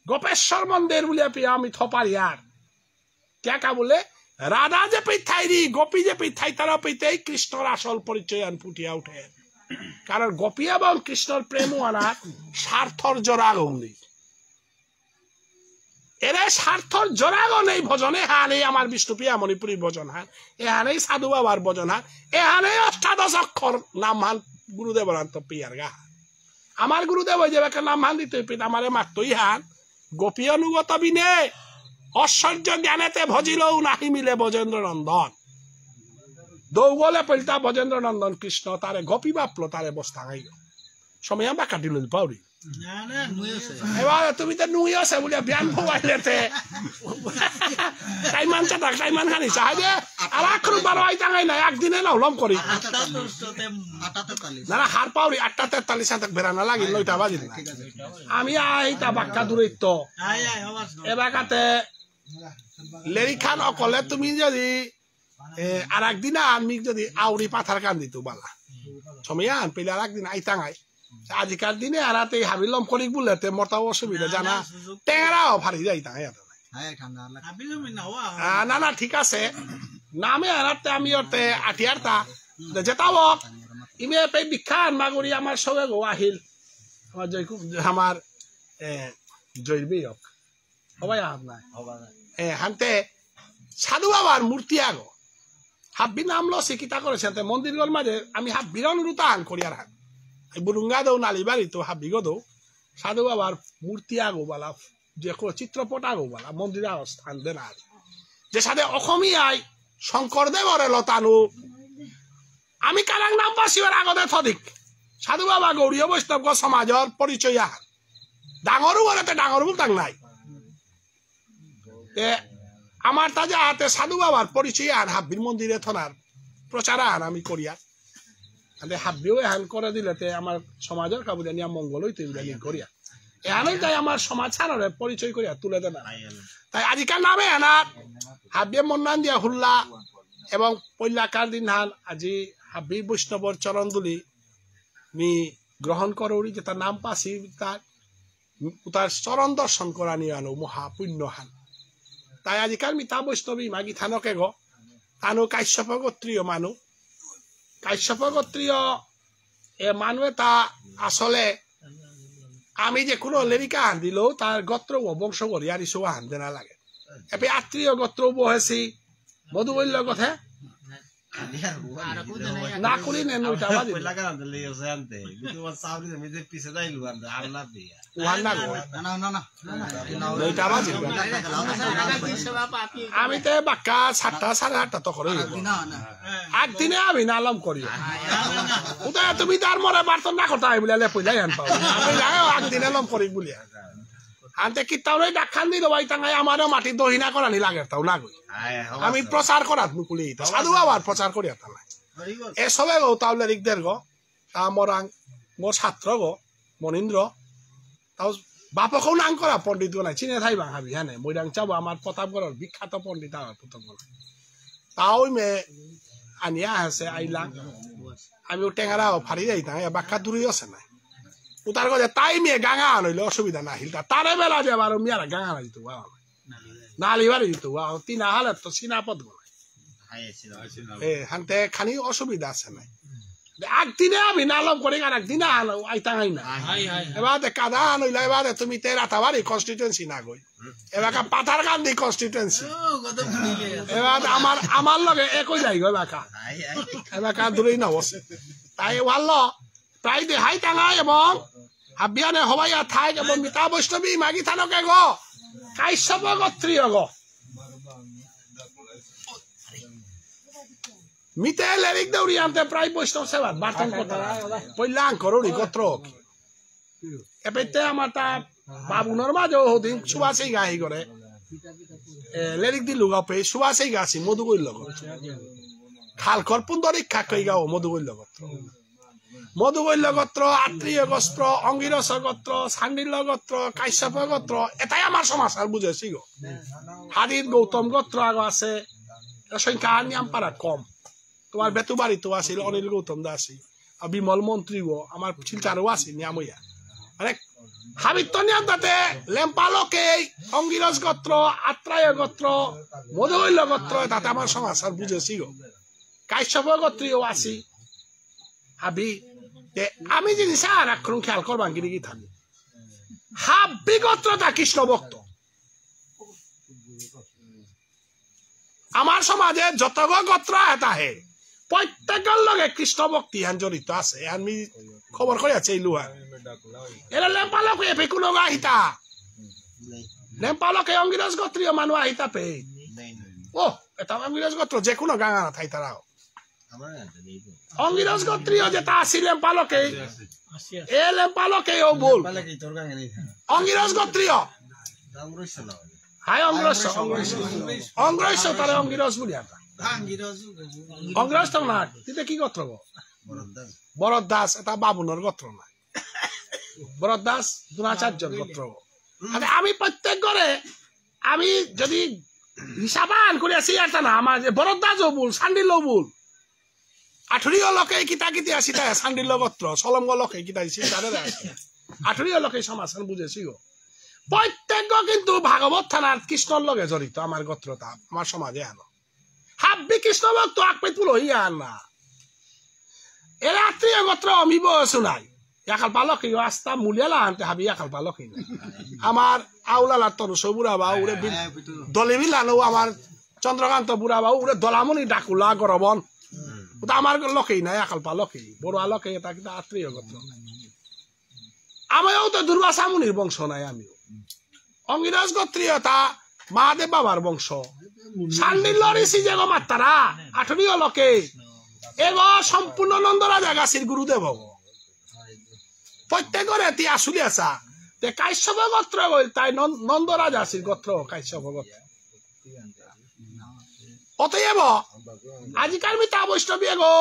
গোপেশ্বর মন্দির বলিয়া পিয়া আমি থপারিয়ার কে বলে রাধা যে পিঠাইরি গোপী যে পিঠাই তারা পিঠাই কৃষ্ণর আসল পরিচয় আন ফুটিয়া উঠে কারণ গোপী এবং কৃষ্ণর প্রেম আনার স্বার্থর জোরাগন নেই এরে স্বার্থর জোরাগন এই ভজনে হান এই আমার বিষ্ণুপ্রিয়া মণিপুরী ভজন হান এহানেই সাধু বাবার ভজন হান এহানেই অষ্টাদশ অক্ষর নাম হান গুরুদেবর আন্ত পিয়ার গা আমার গুরুদেব ওই যে নাম হান দিতে আমারে মাত্রই হান গোপী অনুগত বিনে ঐশ্বর্য জ্ঞানেতে ভজিলও নাহি মিলে বজেন্দ্র নন্দন দৌগলে পলটা বজেন্দ্র নন্দন কৃষ্ণ তারে গোপী বাপলো তারে বস্তা গাইল সময় আমরা কাটিল পাউরি এবার তুমি তো নুই আছে বলে ব্যায়াম খোয়াইলেতে টাইমান চাটা টাইমান খানি চাই দে আর আখরু বারো আই টাঙাই নাই একদিনে না হলম করি না না হার পাউরি 8:43 সাথে বেড়ানো লাগিল 9টা বাজিল আমি আইতা বাক্কা দূরত্ব এবার কাতে লেরি খান অকলে তুমি যদি আর একদিন আমি যদি আউরি পাথার কান দিত বালা সময় আন পেলে আর একদিন আইতাঙাই আজিকার দিনে আরাতে হাবিলম কলিক বললেতে মরতা অসুবিধা জানা টেংরাও ফারি যাইতাম না না ঠিক আছে নামে আনাতে আমি ওতে আঠিয়ারটা যেতাব ইমে পে বিখ্যান মাগুরি আমার সঙ্গে গো আহিল আমার আমার জৈবিক সবাই আপনার হানতে সাধু বাবার মূর্তি আগো হাব্বি নাম লো শিকিতা করেছে মন্দির গল মাঝে আমি হাব্বির অনুরূত হান করিয়ার হান বুরুঙ্গা দৌ নালিবাড়ি তো হাব্বি গো দৌ সাধু বাবার মূর্তি আগো বালা যে চিত্রপট আগো বালা মন্দির স্থান দেন আর যে সাথে অসমীয়ায় শঙ্করদেবর লতানু আমি কালাং নাম বাসিবার আগতে থদিক সাধু বাবা গৌরীয় বৈষ্ণব সমাজর পরিচয় আহার ডাঙরও বলেতে ডাঙর বলতাং নাই আমার তাজা হাতে সাধু বাবার পরিচয় আন হাব্বির মন্দিরে থনার প্রচার আন আমি করিয়া হাব্বিও এহান করে দিলেতে আমার সমাজের কাবুলে নিয়া মঙ্গল হইতে করিয়া এহানই তাই আমার সমাজ ছাড়ে পরিচয় করিয়া তুলে দেন তাই আজিকার নামে এনার হাব্বিয়ে মন্নান দিয়া হুল্লা এবং পৈলাকার দিন হান আজি হাব্বি বৈষ্ণবর চরণ দুলি মি গ্রহণ করি যে তার নাম পাশি তার চরণ দর্শন করা নিয়ে আনো মহাপুণ্য হান তাই আজিকাল মিতা বৈষ্ণবী মাগি থানকে গো তানো কাশ্যপ গোত্রীয় মানুষ কাশ্যপ গোত্রীয় এ মানুহে তা আসলে আমি যে কোনো লেরিকা হান দিলেও তার গোত্র ও বংশ করি আর ইসো হান দেনা লাগে এপে আত্মীয় গোত্র বহেছি মধু বলল কথা না করি নেন ওইটা বাজি ওয়ান না গো না না না ওইটা বাজি আমি তো বাক্কা 7টা 8:30 তো করে না না একদিনে আমি নালাম করি উদয় তুমি তার মরে বার্তন না কথা বলে পইলাই আন পাও আমি যাও একদিনে নাম করি বলিয়া আনতে কি তাও ডাক্তার দিল ভাই তাঙ্গাই আমারও মাটি দহিনা করানি লাগে তাও না গই আমি প্রচার করাত মুকুলি সাধু আবার প্রচার করি তা না এসবে গো তাহলে রিকদের গো আমরাং মোর ছাত্র গো মনীন্দ্র তাও বাপকেও নাং করা পণ্ডিত গো নাই চিনে থাইবা হাবি হ্যাঁ মৈরাং চাবো আমার প্রতাপগড়ের বিখ্যাত পণ্ডিত আমার প্রতাপগড় তাও মে আনিয়া আছে আইলা আমি ও টেঙারাও ফারি যাইতাম বাক্কা দূরে আছে না উতার কথা তাই মেয়ে গাঙা আনইলে অসুবিধা না হিলতা তারে বেলা যে আবার মেয়েরা গাঙা না দিত নালিবারে দিত তিনা হালে তো চিনাপদ গো হানতে খানি অসুবিধা আছে নাই একদিনে আমি নালম করি আর একদিনে আনো আইতাঙাই না এবার কাদা আনইলে এবার তুমি তে রাতাবাড়ি কনস্টিটুয়েন্সি না গই এবার পাথার গান্ধী কনস্টিটুয়েন্সি এবার আমার লগে একই যাই গো এবার দূরেই না বসে তাই ভালো প্রায় দেহাই টাঙা এবং হাবিয়ানে হবাইয়া থাই এবং মিতা বৈষ্ণবী মাগি থানকে গো কাশ্যপ গোত্রীয় গো মিতে লেরিক দৌড়ি আনতে প্রায় বৈষ্ণব সেবা বার্তন কথা পইলাং করুনি গোত্র এপেতে আমার তা বাবুনর মাঝে হদিন সুবাসেই গাহি করে লেরিক দি লুগা পে সুবাসেই গাছি মধু কইল খালকর পুন্দরিক খাকই গাও মধু কইল গোত্র মধুবৈল্য গোত্র আত্মীয় গোত্র অঙ্গিরস গোত্র সান্ডিল্য গোত্র কাশ্যপ গোত্র এটাই আমার সমাজ আর বুঝেছি গো হাদির গৌতম গোত্র আগ আছে সংখ্যা নিয়াম পারা কম তোমার বেতুবাড়ি তো আছিল অনিল গৌতম দা আছিল বিমল মন্ত্রী গো আমার শিলচারও আছে নিয়ামইয়া মানে হাবিত্য নিয়াম তাতে লেম্পালকে অঙ্গিরস গোত্র আত্রায় গোত্র মধুবৈল্য গোত্র তাতে আমার সমাজ আর বুঝেছি গো কাশ্যপ গোত্রীয় আছি হাবি আমি জিনিস আর এখন খেয়াল করবান গিরি কি থাকি হাবি গোত্রটা কৃষ্ণ ভক্ত আমার সমাজে যত গোত্র এটা হে প্রত্যেকের লগে কৃষ্ণ ভক্তি হ্যান জড়িত আছে আমি খবর করে আছে ইলুয়া এরা লেম্পালক এপে কোনো আহিতা লেম্পালকে অঙ্গিরাজ গোত্রীয় মানুষ আহিতা পে ও এটা অঙ্গিরাজ গোত্র যে কোনো গাঙা না থাই তারাও অঙ্গিরাজ গোত্রীয় যেটা আছে লেম্পালকে এ লেম্পালকে ও বল অঙ্গিরাজ গোত্রীয় হাই অঙ্গরস অঙ্গরস তারে অঙ্গিরাজ বলি আতা অঙ্গরাজ তো না তিতে কি গোত্র গো বরদ দাস এটা বাবুনর গোত্র না বরদ দাস দ্রোণাচার্যর গোত্র আমি প্রত্যেক ঘরে আমি যদি হিসাবান করে আসি এটা না আমার বরদ দাসও বল সান্ডিলও বল আঠুরিয় লোকে কিতা কিতি আসি তাই সান্ডিল গোত্র সলঙ্গ লোকে কিতা আসি তাদের আঠুরিয় লোকে সমাজ বুঝেছি গো প্রত্যেক কিন্তু ভাগবত থানার কৃষ্ণর লগে জড়িত আমার গোত্রতা আমার সমাজে আনো হাব্বি কৃষ্ণ ভক্ত আকপে তুলো ইয়া না এর আত্মীয় গোত্র আমি বসু নাই একাল পালকি আস্তা মুলিয়ালা আনতে হাবি একাল পালকি আমার আউলালার তরুষ বুড়া বা উড়ে দলে মিলানো আমার চন্দ্রকান্ত বুড়া বা উড়ে দলামনি ডাকুলা গরবন ওটা আমার লোকেই নাই একাল পালকি বড় আলোকে এটা কিন্তু আত্মীয় গোত্র আমিও তো দুর্বাসা মুনির বংশ নাই আমিও অঙ্গিরাজ গোত্রীয়তা মহাদেব বাবার বংশ সান্ডিল্য ঋষি যে গো মাত্তারা আঠুরিয় লোকে এগো সম্পূর্ণ নন্দরাজ আগাছির গুরুদেব প্রত্যেকের এটি আসুলি আসা তে কাশ্যপ গোত্র বল তাই নন্দরাজ আসির গোত্র কাশ্যপ গোত্র অতএব আজিকার মিতা বৈষ্ণবী গো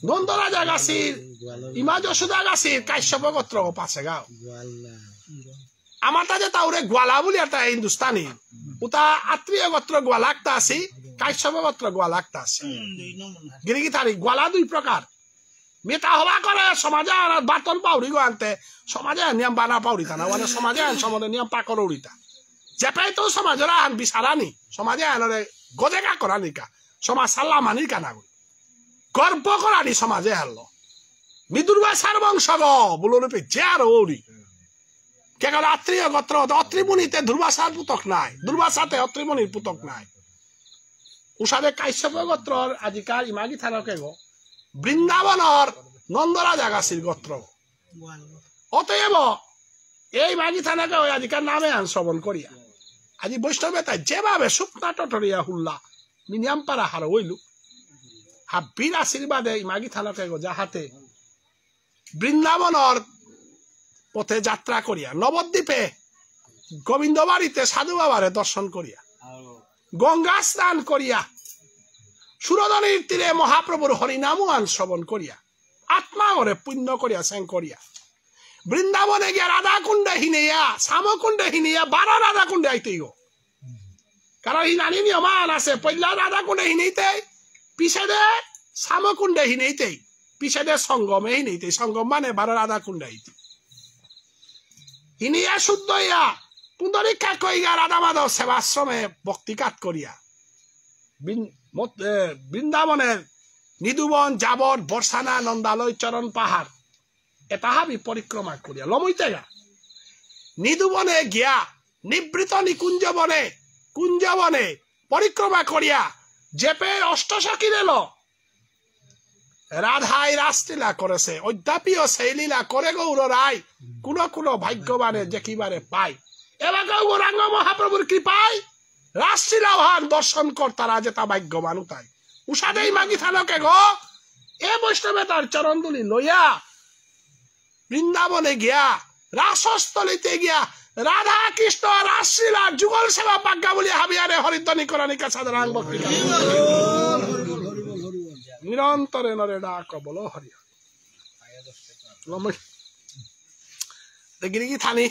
নন্দরাজ আগাছির ইমা যশোদা আগাছির কাশ্যপ গোত্র পাশে গাও আমার তাজে তাউরে গোয়ালা বলি একটা হিন্দুস্তানি ওটা আত্মীয় গোত্র গোয়ালা একটা আছি কাশ্যপ গোত্র গোয়ালা একটা আছে গিরিগি তারিখ গোয়ালা দুই প্রকার মেটা হবা করে সমাজে বাতন পাউরি গো আনতে সমাজে নিয়ম বানা পাউরি তা না মানে সমাজে আন সমাজে নিয়ম পাকর উড়িতা যেটাই তো সমাজের আন বিচারানি সমাজে আনরে গজেকা করানিকা সমাজ সাল্লা মানির কানা গর্ব করানি সমাজে হারলো মৃদুর্বাসার বংশ গো বলো রূপে যে আর ওরি কেবল আত্রীয় গোত্র অত্রিমুনিতে দুর্বাসার পুতক নাই দুর্বাসাতে অত্রিমুনির পুতক নাই উষাদে কাশ্যপ গোত্রর আজিকার ইমাগি থানকে গো বৃন্দাবনর নন্দরা জাগাসির গোত্র অতএব এই মাগি থানাকে ওই আজিকার নামে আন শ্রবণ করিয়া আজি বৈষ্ণবে তাই যেভাবে শুকনা টটরিয়া হুল্লা মিনিয়াম পারা হার হইলু হাবির আশীর্বাদে ইমাগি থানাকে গো যাহাতে বৃন্দাবনর পথে যাত্রা করিয়া নবদ্বীপে গোবিন্দ বাড়িতে সাধু বাবারে দর্শন করিয়া গঙ্গা স্নান করিয়া সুরধনীর তীরে মহাপ্রভুর হরিনামান শ্রবণ করিয়া আত্মা ওরে পুণ্য করিয়া স্যাং করিয়া বৃন্দাবনে গিয়া রাধা কুণ্ডে হিনেয়া শ্যামকুণ্ডে হিনেয়া 12 রাধা কুণ্ডে আইতেই গো কারণ ই নানি নিয়মান আছে পহিলা রাধা কুণ্ডে হিনেইতে পিছে দে শ্যামকুণ্ডে হিনেইতেই পিছে দে সঙ্গমে হিনেইতেই সঙ্গম মানে 12 রাধা কুণ্ডে আইতে হিনিয়া শুদ্ধ ইয়া পুণ্ডরীক্ষা কইয়া রাধা মাধব সেবাশ্রমে ভক্তিকাত করিয়া বৃন্দাবনের নিদুবন যাবত বর্ষানা নন্দালয় চরণ পাহাড় এটা হাবি পরিক্রমা করিয়া লমইতে গা নিদুবনে গিয়া নিবৃত নিকুঞ্জবনে কুঞ্জবনে পরিক্রমা করিয়া জেপের অষ্টসখী এল রাধাই রাসলীলা করেছে অদ্যাপিও সেই লীলা করে গৌর রায় কোন কোন ভাগ্যবানে দেখিবারে পায় এবার গৌরাঙ্গ মহাপ্রভুর কৃপায় রাসলীলা ভান দর্শন কর্তারা যেটা ভাগ্যবান তাই উষাদেই মাগি থানকে গো এ বৈষ্ণবে তার চরণদুলি লইয়া বৃন্দাবনে গিয়া রাসস্থলিতে গিয়া রাধা কৃষ্ণ রাসলীলা যুগল সেবা পাজ্ঞা বলি হাবিয়ারে হরিধ্বনি করানিকা সাধারণ ভক্তি নিরন্তরে নরে ডাক বল হরি গিরিগি থানি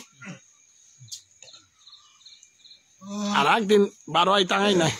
আর একদিন 12 টাঙাই নাই